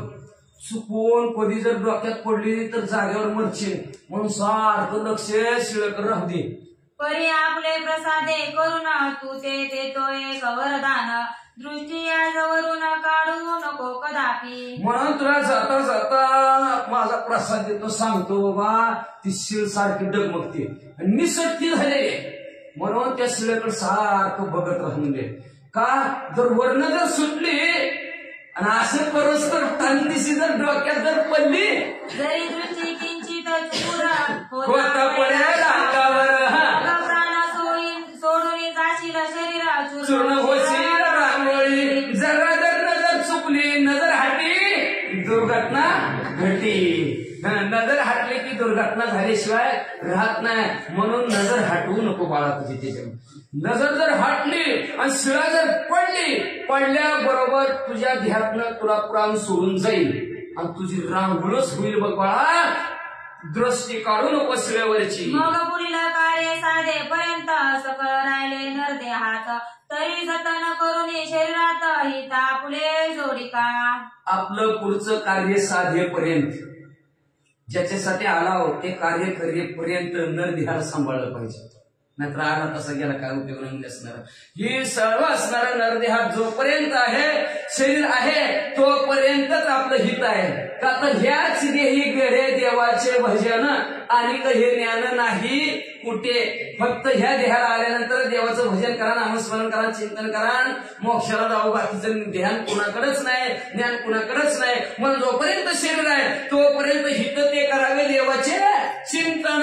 चुकून कधी जर डोक्यात पडली तर जागेवर मरशील म्हणून सारखं लक्ष शिळाकडे राहू दे. परी आपले प्रसादे करून तू ते देतो एक वरदान दृष्टी याजवरून काढू नको कदापि. म्हणून तुला जाता जाता माझा प्रसाद देतो, सांगतो बाबा ती शिळ सारखी डगमगते आणि निसटती झाले, म्हणून त्या शिळेकडे सारखं बघत राहून दे. का जर वर्ण जर सुटली आणि असं करूस तर तंदिशी जर डोक्यात जर पडली, जरी दृष्टी किंचित चूर होता पडेल अंगावर, प्राण सोडून जाशील शरीर चूर्ण होशील रांगोळी. जरा जर नजर चुकली, नजर हटली, दुर्घटना घडली. नजर हटली की दुर्घटना झाल्याशिवाय राहत नाही, म्हणून नजर हटवू नको बाळा तुझी. त्याच्यावर नजर जर हटली आणि शिळा जर पडली, पडल्याबरोबर तुझ्या ध्यानातनं तुला प्राण सोडून जाईल आणि तुझी रांगोळच होईल बघ बाळा. दृष्टी काढू नको शिळेवरची. मग पुढील कार्य साधेपर्यंत सकळ राहिले नरदे हात तरी जतन करून शरीरात हिता पुढे जोडी का. आपलं पुढचं कार्य साधेपर्यंत ज्याच्यासाठी आला ते कार्य करेपर्यंत नरदेहाला सांभाळलं पाहिजे, नाहीतर आला तसा गेला काय उपयोग नाही असणार. ही सर्व असणारा नरदेहात जोपर्यंत आहे, शरीर आहे, तोपर्यंतच आपलं हित आहे. का तर ह्याच देही गडे देवाचे भजन आणि हे ज्ञान नाही कुठे. फक्त ह्या देहाला आल्यानंतर देवाचं भजन करा, नामस्मरण करा, चिंतन करा, मोक्षाला जाऊ, बाकीचं ध्यान कुणाकडेच नाही, ज्ञान कुणाकडेच नाही. म्हणून जोपर्यंत शरीर आहे तोपर्यंत हित ते करावे देवाचे चिंतन.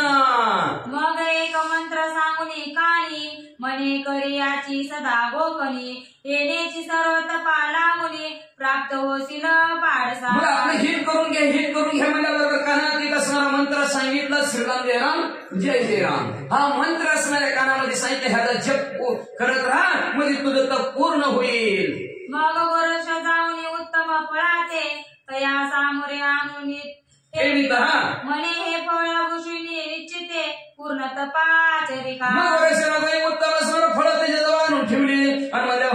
मग एक मंत्र सांगून काणी मने करी याची सदा गोपनी येण्याची सर्व तपा लागुनी प्राप्त होशील पाडसा. मग आपलं हित करून घ्या, हित करून घ्या म्हणल्याबरोबर कानात एक असणारा मंत्र सांगितला, श्रीराम जय राम जय जय राम. हा मंत्र असणाऱ्या कानामध्ये सांगितलं, ह्याचा जप करत राहा म्हणजे तुझं तप पूर्ण होईल. मग वर्ष जाऊन उत्तम फळाचे तया सामोरे आणून केली हा म्हणे हे फळ भूषिणी निश्चिते पूर्ण तपाचरिका मग गोरक्षनाथाने उत्तम असणारं फळ त्याच्याजवळ आणून ठेवली आणि मध्ये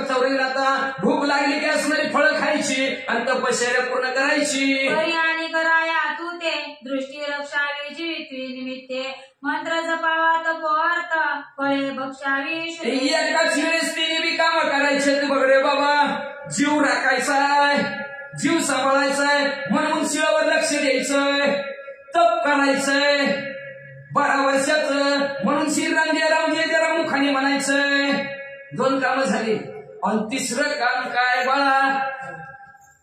चौरंगीनाथा भूक लागली की असणारी फळं खायची आणि तपश्चर्या पूर्ण करायची. करी आणि कराया तू ते दृष्टी रक्षावी जीवितवी निमित्ते मंत्र जपावा तपोअर्थ फळे भक्षावी एकाच वेळेस तिने बी कामं करायचे बघ रे बाबा. जीव राखायचाय, जीव सांभाळायचाय, म्हणून शिळावर लक्ष द्यायचंय, तप करायचंय 12 वर्षाचं, म्हणून श्रीरामजी जरा मुखाने म्हणायचंय. 2 कामं झाली. आणि 3रं काम काय बाळा,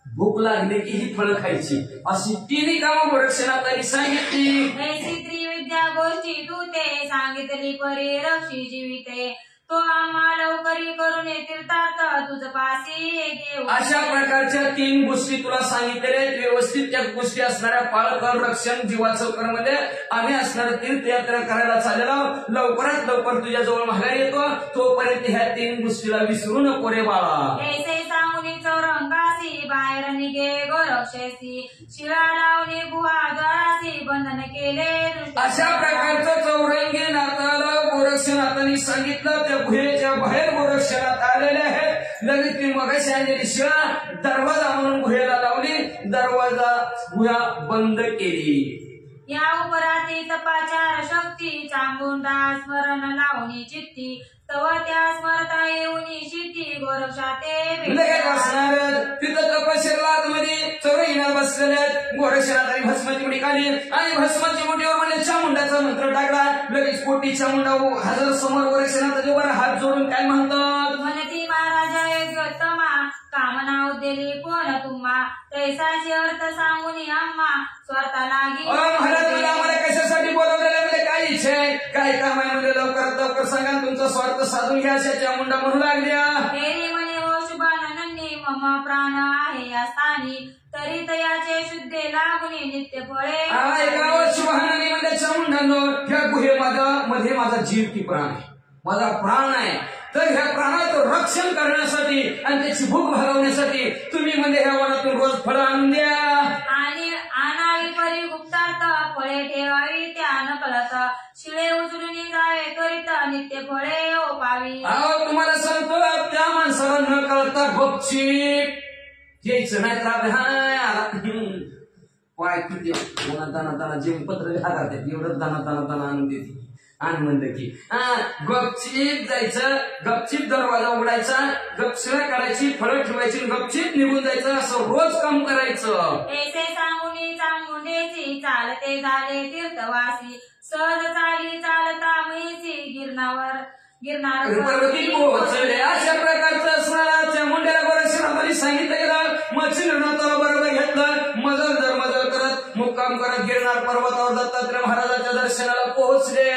भूक लागली की ही फळं खायची. अशी 3 कामं गोरक्षनाथांनी सांगितली. ऐसी त्रिविद्या गोष्टी तू ते सांगितली परी रक्षी जीविते तो आम्हा लवकरी करून तीर्थार्थ तुझ पासी घेऊ. अशा प्रकारच्या 3 गोष्टी तुला सांगितलेल्या व्यवस्थित त्या गोष्टी असणाऱ्या पाळकर रक्षण जीवाचं कर्ममध्ये आम्ही असणार तीर्थयात्रा करायला चाललेलो. लवकरात लवकर तुझ्या जवळ माघारी येतो. तोपर्यंत ह्या 3 गोष्टीला विसरू नको रे बाळा. ऐसे सांगून चौरंगासी बाहेर निघे गोरक्षेसी शिळा लावणे गुहाद्वारासी बंधन केले. अशा प्रकारचं चौरंगीनाथाला गोरक्षनाथांनी सांगितलं. त्या गुहेच्या बाहेर गोरक्षनाथ आलेले आहेत. लगेच ती मगाशी आणलेली शिळा दरवाजा म्हणून गुहेला लावली. दरवाजा गुहा बंद केली. या उपराती तपाचार शक्ती चामुंडा स्मरण लावणी चित्ती तव त्या स्मरता येऊन शिती गोरक्षाते लगेच असणार तिथं तपश्चर्या आतमध्ये चौरंगीनाथ बसलेले गोरक्षनाथांनी भस्माची मुठी काढली आणि भस्माची मुठीवर म्हणजे चामुंडाचा मंत्र टाकला. लगेच कोटी चामुंडा हजर समोर गोरक्षनाथाच्या वर हात जोडून काय म्हणतात, म्हणती महाराजा योग्योत्तमा कामना उद्देली कोण तुम्हा तैसाची अर्थ सांगून आम्हा स्वतः लागी. महाराज तुला आम्हाला कशासाठी बोलवलेलं म्हणजे काय इच्छा आहे, काय काम आहे म्हणजे लवकरात लवकर सांगा. तुमचा स्वार्थ साधून घ्या. अशा चामुंडा म्हणू लागल्या. हे म्हणे ओ शुभानंदी मम प्राण आहे या स्थानी तरी तयाचे शुद्धे लागुनी नित्य फळे. शुभानंदी म्हणजे चामुंडांनो ह्या गुहेमध्ये माझा जीव की प्राण आहे, माझा प्राण आहे. तर ह्या प्राणाचं रक्षण करण्यासाठी आणि त्याची भूक भागवण्यासाठी तुम्ही म्हणजे ह्या वनातून रोज फळं आणून द्या आणि आणावी परी गुप्तार्थ फळे ठेवावी त्या नकलत शिळे उचलून जावे करीत नित्य फळे ओपावी. तुम्हाला सांगतो त्या माणसाला न कळता गपचीप घ्यायचं नाही तर पाय किती दाना जे पत्र हातात एवढं दाना आणून देते आणि म्हणलं की गपचीप जायचं, गपचीप दरवाजा उघडायचा, गपशिळा करायची, फळं ठेवायची, गपचीप निघून जायचं. असं रोज काम करायचं. ऐसे सांगून चामुंडेची चालते झाले तीर्थवासी सहज चाली चालता म्हैसी गिरणावर पर्वती पोहोचले. अशा प्रकारचं असणारा चामुंड्याला गोरक्षनाथांनी सांगितलं गेलं. मग श्रीनाथाला बरोबर घेतलं. मजल करत मुक्काम करत गिरनार पर्वतावर दत्तात्रय महाराजांच्या दर्शनाला पोहोचले.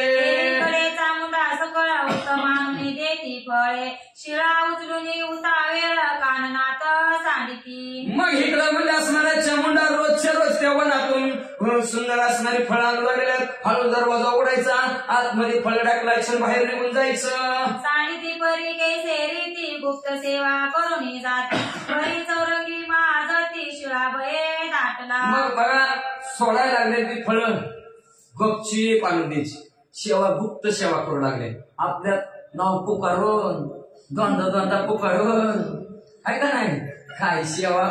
चामुंडा सकळ उत्तमानुनी देती फळे शिळा उचलून उता वेळ काननाथ सांडिती. मग इकडं म्हणजे असणाऱ्या चामुंडा रोजच्या रोज त्या वनातून सुंदर असणारी फळं आणू लागलेल्या. हळू दरवाजा उघडायचा, आतमध्ये फळ टाकलायचं, बाहेर निघून जायचं. सांडिती परी कैसे रीती गुप्त सेवा करून जाती परी चौरंगी माझती शिळा भये दाटला. मग बघा सोडायला लागले ती फळं गपचीप आणून द्यायची. सेवा गुप्त सेवा करू लागले. आपल्या नाव पुकारून दोनदा पुकारून आहे का नाही. काय सेवा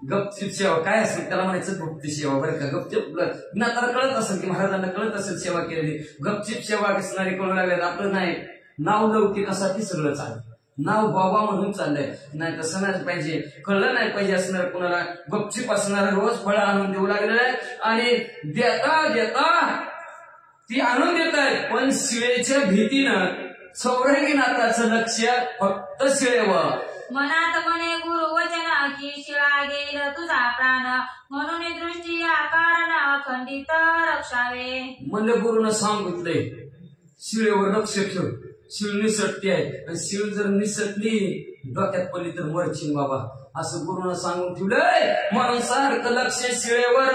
गपचीप सेवा काय असेल त्याला म्हणायचं गुप्त सेवा. बरं का गपचीप नाताला कळत असेल की महाराजांना कळत असेल सेवा केलेली. गपचीप सेवा दिसणारी करू लागल्यात. आपलं नाही नाव लौकिकासाठी सगळं चाललं. नाव बाबा म्हणून चाललंय नाही तसं नाही पाहिजे. कळलं नाही पाहिजे असणार कुणाला. गपचीप असणार रोज फळं आणून देऊ लागलेलं आहे आणि देता ती आणून देत आहे. पण शिळेच्या भीतीनं चौरंगीनाथाचं लक्ष फक्त शिळेवर. मनात म्हणे गुरु वचन की शिळा गेल तुझा प्राण म्हणून दृष्टी या कारण अखंडित रक्षावे. म्हणजे गुरुनं सांगितलंय शिळेवर लक्ष ठेव. शिळ निसटती आहे. शिळ जर निसटली डोक्यात पडली तर मरशील बाबा असं गुरुनं सांगून ठेवलंय. म्हणून सारखं लक्ष शिळेवर.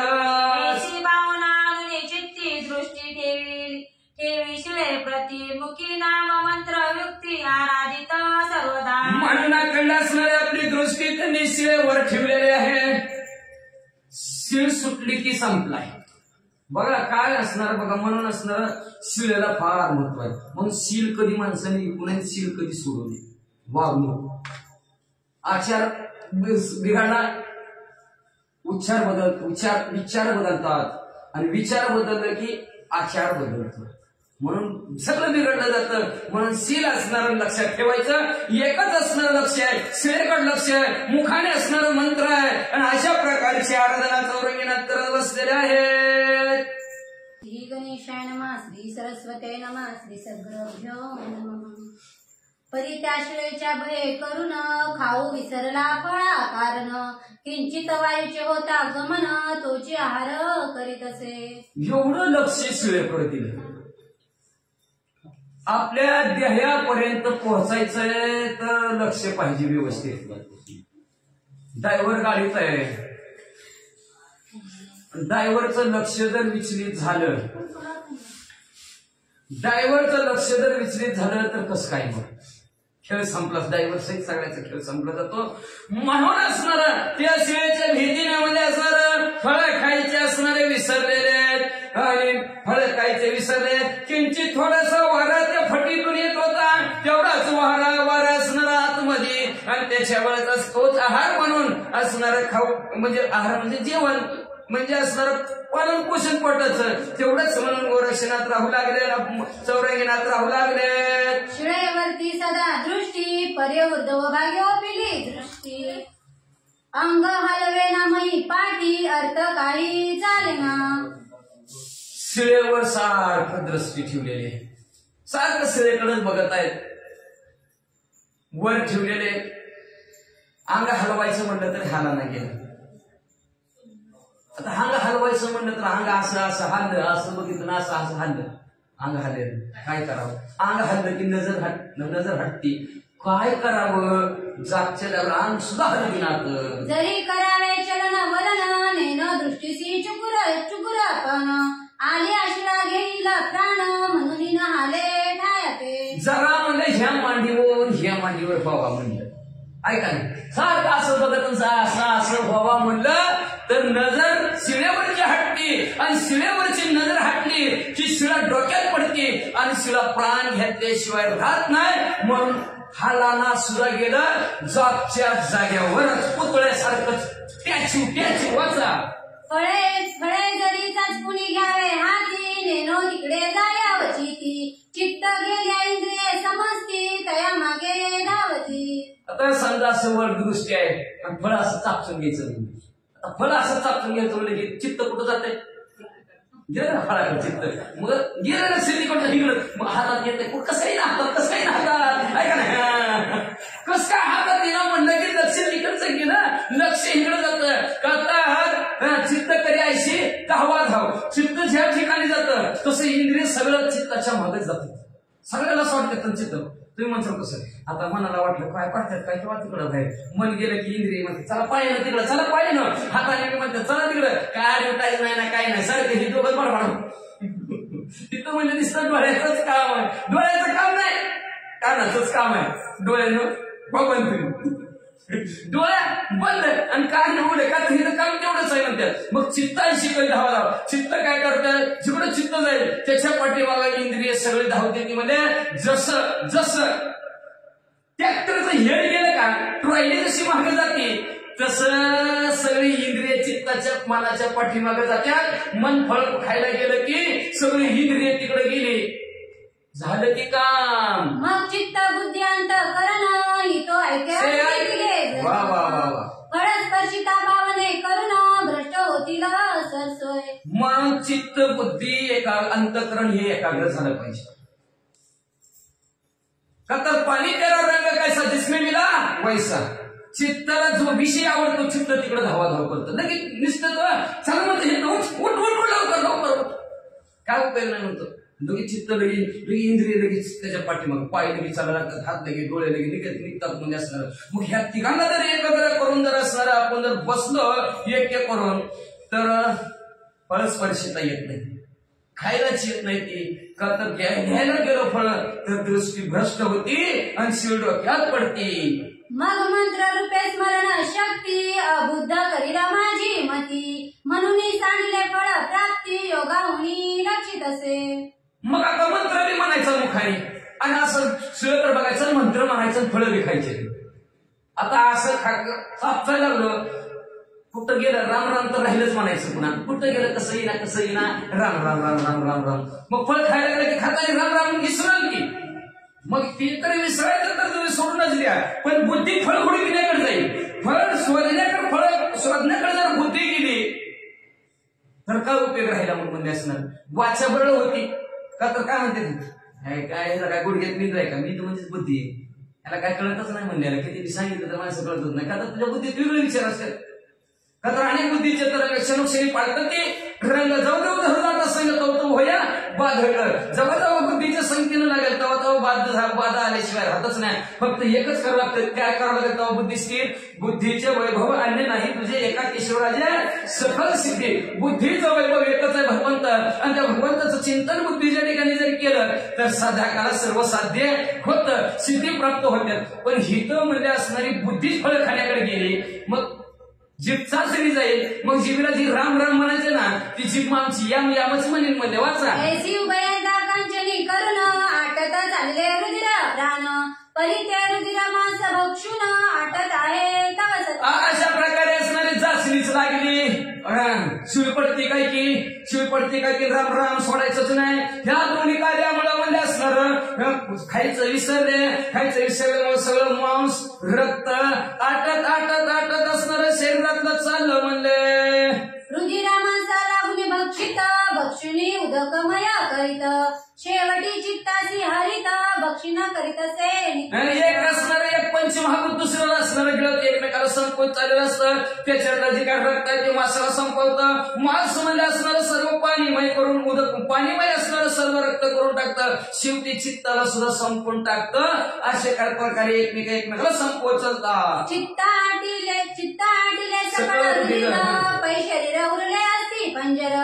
चित्ती दृष्टी ठेवी शिळे प्रति मुखी नाम मंत्र युक्ती आराधित सर्वदा. मनाकडे असणारी आपली दृष्टी त्यांनी शिळेवर ठेवलेली आहे. सीळ सुटली की संपलाय. बघा काय असणार बघा, म्हणून असणार शिळेला फार महत्व आहे. म्हणून सील कधी माणसाने विकून सील कधी सोडू नये. वागणूक आचार बिघडला, विचार बदलतात आणि विचार बदलले की आचार बदलतो. म्हणून सगळं बिघडलं जातं. म्हणून सील असणारं लक्षात ठेवायचं. एकच असणारं लक्ष आहे, शिळेकड लक्ष आहे, मुखाने असणारं मंत्र आहे. आणि अशा प्रकारची आराधना चौरंगीनाथ करत बसलेले आहेत. श्री गणेशाय नमः, श्री सरस्वते नमः, श्री सद्गुरुभ्यो नमः. परी त्या शिळेच्या भये करून खाऊ विसरला फळा कारण किंचित वायूचे होता गमन तोची आहार करीत असे. एवढं लक्ष शिळेकडे दिलं. आपल्या ध्येयापर्यंत पोहोचायचंय तर लक्ष पाहिजे व्यवस्थित. ड्रायव्हर गाडीत आहे, ड्रायव्हरचं लक्ष जर विचलित झालं, तर कसं काय मग खेळ संपला. ड्रायव्हर सहित सगळ्याचा खेळ संपला जातो. म्हणून असणार त्या शिळेच्या भीतीने म्हणजे असणार फळं खायचे असणारे विसरलेले आहेत आणि फळं खायचे विसरले. किंचित थोडासा वारा त्या फटीतून येत होता, तेवढाच वारा असणार आतमध्ये आणि त्याच्या वेळेस तोच आहार म्हणून असणार खाऊ म्हणजे आहार म्हणजे जेवण म्हणजे असणार पालन पोषण पोटाचं. तेवढंच म्हणून गोरक्षनाथ राहू लागले, चौरंगीनाथ राहू लागले. शिळेवरती सदा दृष्टी परे उर्ध्व भाग्यो पिली दृष्टी अंग हलवे ना मही पाठी अर्थ काही चालेना. शिळेवर सारखं दृष्टी ठेवलेली, सारखं शिळेकडेच बघत आहेत. वर ठेवलेले अंग हलवायचं म्हटलं तरी हाला नाही गेलं. आता अंग हलवायचं म्हणलं तर अंग असं हल्लं, असं बघितलं असं हल्लं, अंग हल्लं. काय करावं? अंग हल्लं की नजर हटती. काय करावं? जागच्या लेवला अंग सुद्धा हलवी नात. जरी करावे चलन वलन नेन दृष्टीसी चुकुरापण आले आशिला घेईल प्राण म्हणून हाले ठायते. जरा म्हणलं ह्या मांडीवर व्हावा म्हणलं. ऐका ना, सारखं असं बघत असं व्हावा म्हणलं तर नजर शिळेवरची हटली आणि शिळेवरची नजर हटली की शिळा डोक्यात पडते आणि शिळा प्राण घेतल्याशिवाय राहत नाही. म्हणून हा लाना सुद्धा गेलं जागच्या जाग्यावरच पुतळ्यासारखं टॅचू वाचा. फळे जरी चाचपुनी घ्यावे हाती नेनो तिकडे जायावची ती चित्त गेल्या इंद्रिये समजती तया मागे धावती. आता समजा असं वर दृष्टी आहे आणि फळ असं चापसून घ्यायचं. फळ असं चापसून घ्यायचं म्हणजे की चित्त कुठं जाते? गेलं ना फळाकडे चित्त. मग गेलं ना सिद्धीकडं इकडं मग हातात येते. कसंही ना हातात ऐका ना, कस काय हातात येणं म्हणलं की लक्ष तिकडचं गेलं, लक्ष इकडं जातं. का चित्त करी ऐशी धावा धाव. चित्त ज्या ठिकाणी जातं तसं इंद्रिय सगळं चित्ताच्या मागे जातं. सगळ्याला असं वाटतं चित्त. तुम्ही म्हणतो कसं आता मनाला वाटलं काय पाहतात काय किंवा तिकडं बाहेर मन गेलं की इंद्रिय म्हणते चला पाहिजे ना तिकडं, चला पाहिजे ना हाताने म्हणतात चला तिकडं. काय ऍडव्हर्टाईज नाही ना काही नाही, सारखं ही दोघं बडबड. तिथं म्हणजे दिसतं डोळ्याचंच काम आहे. डोळ्याचं काम नाही, कानाचंच काम आहे. डोळ्यानं बंद, डोळ्या बंद आणि कान उघडे का तिथं काम तेवढंच आहे म्हणतात. मग चित्ताशी काही धावा धाव. चित्त काय करतं? जिकडं चित्त जाईल त्याच्या पाठीमागे इंद्रिय सगळे धावते. ती म्हणजे जसं ट्रॅक्टरचं हेड गेलं का ट्रॉली जशी मागे जाते तसं सगळी इंद्रिय चित्ताच्या मनाच्या पाठीमागे जात्यात. मन फळ खायला गेलं की सगळी इंद्रिय तिकडे गेली, झालं की काम. मग चित्त बुद्धी अंतःकरण ही तो ऐक्या वा वा वा वा. परस्पर्शिता भावने करून भ्रष्ट होतील सरसोय. मग चित्त बुद्धी अंतःकरण हे एकाग्र झालं पाहिजे. का तर पाणी तेरा रंग कैसा जिसमें मिला वैसा. चित्ताला जो विषय आवडतो चित्त तिकडे धावाधाव करतं. लगेच निसतं चालू म्हणतो उठ लवकर. काय उपयोग नाही म्हणतो. लगेच चित्त लगेच इंद्रिय लगेच त्याच्या पाठीमाग पाय लगेच चालायला लागतात, हात लगेच डोळे लगेच निघतात म्हणजे असणार. मग ह्या तिघांना जर एकत्र करून जर असणार आपण जर बसलो एक करून तर परस्पर्शिता येत नाही, खायलाच येत नाही. ती का तर घ्यायला गेलो फळ तर दृष्टी भ्रष्ट होती आणि शिळ डोक्यात पडती. मग मंत्र रूपे स्मरण शक्ती अबुद्ध करीला माझी मती म्हणून सांडले फळ प्राप्ती योगाहुनी लक्षित असे. मग आता मंत्र बी म्हणायचा मुखाने आणि असं शिळकर बघायचं मंत्र म्हणायचं फळं विकायचे. आता असं सापसायला लागलं कुठं गेलं राम राम तर राहिलंच म्हणायचं पुन्हा. कुठं गेलं कसं येईना राम राम राम राम राम राम. मग फळ खायला गेलं की खाता राम राम विसरल की मग ती तरी विसरायचं तर तुम्ही सोडूनच द्या. पण बुद्धी फळ हुडकण्याकडे जाईल. फळ शोधण्याकडे फळ शोधण्याकडे जर बुद्धी गेली तर काय उपयोग राहिला मग म्हणजे असणार. वाचा बरळ होती का तर काय म्हणते काय गुडघ्यात निद्र आहे का. मी तर म्हणजेच बुद्धी आहे. याला काय कळतच नाही म्हणल्याला किती सांगितलं तर माणसं कळतच नाही. का तर तुझ्या बुद्धीत वेगळे विचार असतात. का तर अनेक बुद्धीचे तर क्षणोक्षणी पाळतात ते रंग जाऊ देऊ धरून संग तो होया बाद घडलं. जेव्हा जेव्हा बुद्धीच्या संगतीनं लागेल तेव्हा तेव्हा बाद आल्याशिवाय राहतच नाही. फक्त एकच करावं लागतं. काय करावं लागेल तेव्हा बुद्धी स्थिर. बुद्धीचे वैभव अन्य नाही तुझे एका केशवराजे सफल सिद्धी. बुद्धीचं वैभव एकच आहे भगवंत आणि त्या भगवंताचं चिंतन बुद्धीच्या ठिकाणी जर केलं तर साध्या काळात सर्व साध्य होतं. सिद्धी प्राप्त होत्यात. पण हित म्हणजे असणारी बुद्धीच फळ खाण्याकडे गेली. मग जीभ चाचणी जाईल. मग जीभीला जी राम राम म्हणायचे ना ती जीभ आमची याम यामच म्हणेन मध्ये वाचा. कांचनी करून आटत चालले रुधिर प्राण परिते रुधिर मांस भक्षून आटत आहे तव सत्य. अशा प्रकारे असणारी चाचणीच लागली. शिवी पडते काय की राम राम सोडायचंच नाही. ह्या दोन्ही कार्यामुळे म्हणजे असणार खायचं विसरल्यामुळे सगळं मांस रक्त आटत आटत आटत असणार शरीरातलं चाललं म्हणले. रुधिरा मांसा लागून भक्षित भक्षुनी उदकमय करीत शेवटी चित्तासी हरित भक्षिणा करीत असे. एक असणार एक पंचमहाभूत दुसऱ्याला असणार गिळत एकमेकाला संपवत चाललेलं असतं. त्याच्यातलं जे काय रक्त आहे ते मासाला संपवतं. मांस म्हणजे असणारं सर्व पाणीमय करून उदक पाणीमय असणारं सर्व रक्त करून टाकतं. शेवटी चित्ताला सुद्धा संपवून टाकतं. असे काय प्रकारे एकमेकाला संपवत चालतात. चित्ता आटिले सकळ रुधिर पै शरीर उरले असती पंजर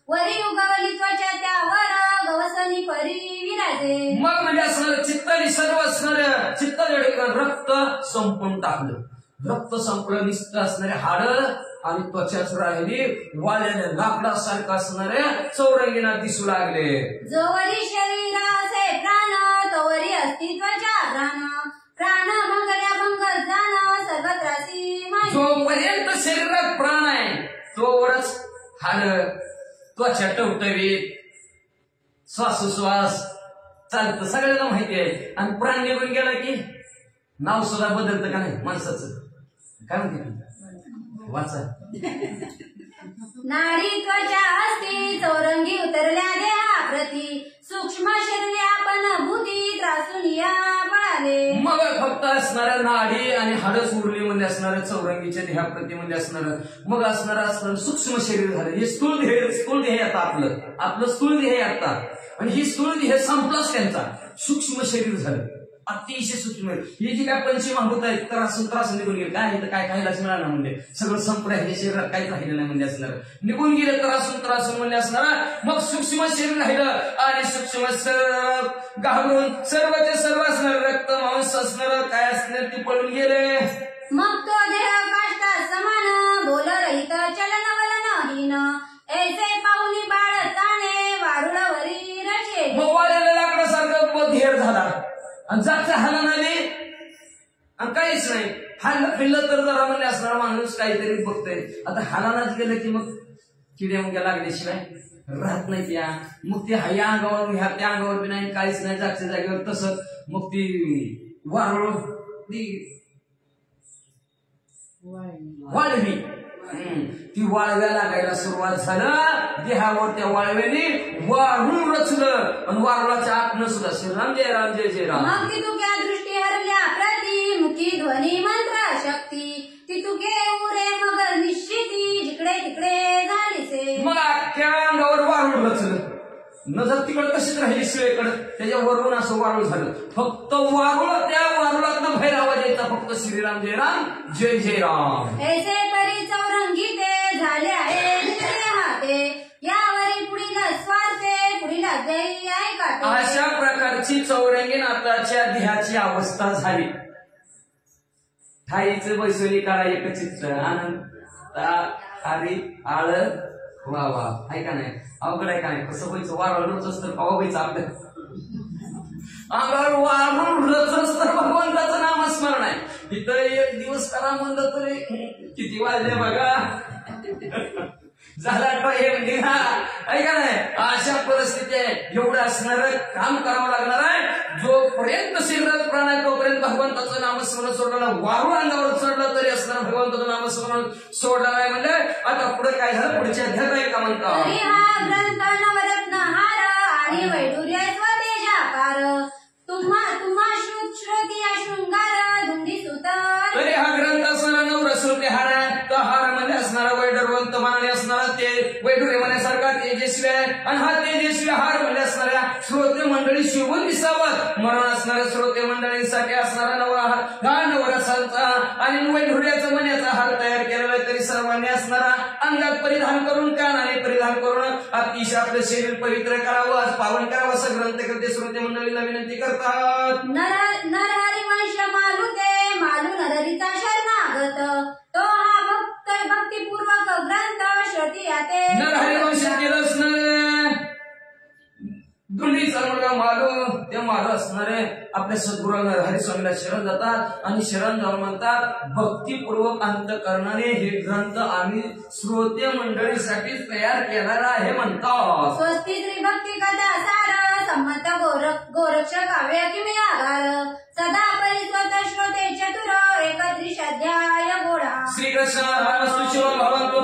वरी उगवली त्वचा त्यावर गवसनी परी विराजे. मग म्हणजे असणार चित्ताने सर्व असणाऱ्या चित्ताच्या ठिकाणी रक्त संपून टाकलं. रक्त संपलं निस्त असणारे हाड आणि त्वचाच राहिली वाळलेल्या लाकडासारखं असणाऱ्या चौरंगीना दिसू लागले. जोवरी शरीर असे प्राण तोवरी अस्तित्वाच्या प्राण प्राण भंगल्या भंग जाण सर्वत्रासी. जोपर्यंत शरीरात प्राण आहे तोवरच हाड त्वचा टवटवीत श्वासोश्वास चालतं सगळ्यांना माहिती आहे. आणि प्राण निघून गेला की नाव सुद्धा बदलतं का नाही माणसाचं. काय म्हणते वाचा. नारी त्वचा असती चौरंगी उतरल्या देहा प्रती सूक्ष्म शरीर आपण भूती त्रासून या पळाले. मग फक्त असणाऱ्या नाडी आणि हाडच उरली म्हणजे असणाऱ्या चौरंगीच्या देहाप्रती म्हणजे असणारं मग असणारं सूक्ष्म शरीर झालं. हे स्थूल देह आता आपलं स्थूल देह आता आणि ही स्थूल देह संपलाच त्यांचा. सूक्ष्म शरीर झालं अतिशय सूक्ष्म. ही जी काय पंचमहाभूत आहेत त्रास निघून गेले. काय काय खायलाच मिळालं म्हणजे सगळं संपलं आहे. शरीरात काहीच राहिलं नाही म्हणजे असणार निघून गेले त्रासून म्हणजे असणार. मग सूक्ष्म शरीर राहिलं आणि सूक्ष्म घाबरून सर्वचे सर्व असणार रक्त मांस असणार काय असणार ते पळून गेले. मग तो देह काष्टा समान बोल रहित चलन वलनहीन ऐसे पाहुनी बाळ ताणे वारुळावरी रचे. मग वाळलेल्या लाकडासारखं धेर झाला आणि जागच्या हालन आली आणि काहीच नाही. हाल फिरलं तर जरा म्हणजे असणारा माणूस काहीतरी बघतोय. आता हालानाच गेलं की मग किड्या मुंग्या लागल्याशिवाय राहत नाही त्या. मग ती या अंगावर ह्या त्या अंगावर बी नाही काहीच नाही जागच्या जागेवर तसंच. मग ती वारुळ वाळवी ती वाळव्या लागायला सुरुवात झालं. देहावर त्या वाळव्याने वाळून रचलं आणि वारुळाच्या आत्म सुद्धा श्रीराम जय राम जय जय राम. मग तितुक्या दृष्टी हरल्या प्रति मुखी ध्वनी मंत्र शक्ती तितुके उरे मगर निश्चिती जिकडे तिकडे झालीसे. मग अख्ख्या अंगावर वारुळ रचलं. नजर तिकडे कशीच राहिली शिवेकडे त्याच्यावरून असं वारुळ झालं. फक्त वारुळ त्या वारुळातनं बाहेर आवाज यायचा फक्त श्रीराम जय राम जय जय राम. ऐसे परी चौरंगी ते झाले आहे हाते यावरी पुढील स्वार्थे पुढील जय ऐकाते. अशा प्रकारची चौरंगी नाताच्या देहाची अवस्था झाली. ठाईचं बैसोली काळा एकचित्र आनंद अरे आळ वा वा ऐका नाही अवघड आहे काय कसं व्हायचं वाढवलंच तर कवा व्हायचं आपल्या अंगावर वाढून तर भगवंताचं नामस्मरण आहे इथं एक दिवस करा म्हणलं तरी किती वाजले बघा झाला हे म्हणजे ऐका नाही अशा परिस्थिती आहे एवढं असणार काम करावं लागणार आहे जोपर्यंत शरीरात प्राण आहे तोपर्यंत भगवंताचं नामस्मरण सोडलं वारू अंगावर चढलं तरी असणार भगवंताचं नामस्मरण सोडलं नाही म्हणजे आता पुढे काय झालं पुढच्या अध्यात आहे का म्हणतात हा ग्रंथ नवरत्नहार आणि वैडूर्य स्वदेशाकार तुम्हा श्रुती शृंगार धुंडी सुतर तरी हा ग्रंथ असणारा नवरश्रुती हार आहे तर हार मध्ये असणारा वैडरवंत मनाने असणारा ते वैडुर्य म्हणण्यासारखा तेजस्वी आहे आणि हा तेजस्वी हार मध्ये असणाऱ्या श्रोते मंडळी शिवून दिसावं म्हणून असणाऱ्या श्रोते मंडळींसाठी असणारा नवा हा नवरसांचा आणि वैडुर्याचा मण्याचा हार तयार केलेला आहे तरी सर्वांनी असणारा अंगात परिधान करून कानाने परिधान करून अतिशय आपलं शरीर पवित्र करावं आज पावन करावं असं ग्रंथकर्ते श्रोते मंडळींना विनंती करतात नरहरी वंश मालुते मालू नरहरीचा शरणागत तो हा भक्तिपूर्वक ग्रंथ श्रुती याते नरहरी वंशातील असणारे दुंडीचा मुलगा मालू ते मालू असणारे आपल्या सद्गुरू नरहरी स्वामीला शरण जातात आणि शरण जाऊन म्हणतात भक्तिपूर्वक अंतकरणाने हे ग्रंथ आम्ही श्रोते मंडळीसाठी तयार केलेला आहे म्हणतात स्वस्ती श्री भक्ती कथा सार संमत गोरक्ष काव्य किमी आधार सदा परिस्वत श्रोते चतुर एकत्रिश अध्याय गोडा श्रीकृष्ण रामस्तु शिव भगवंतो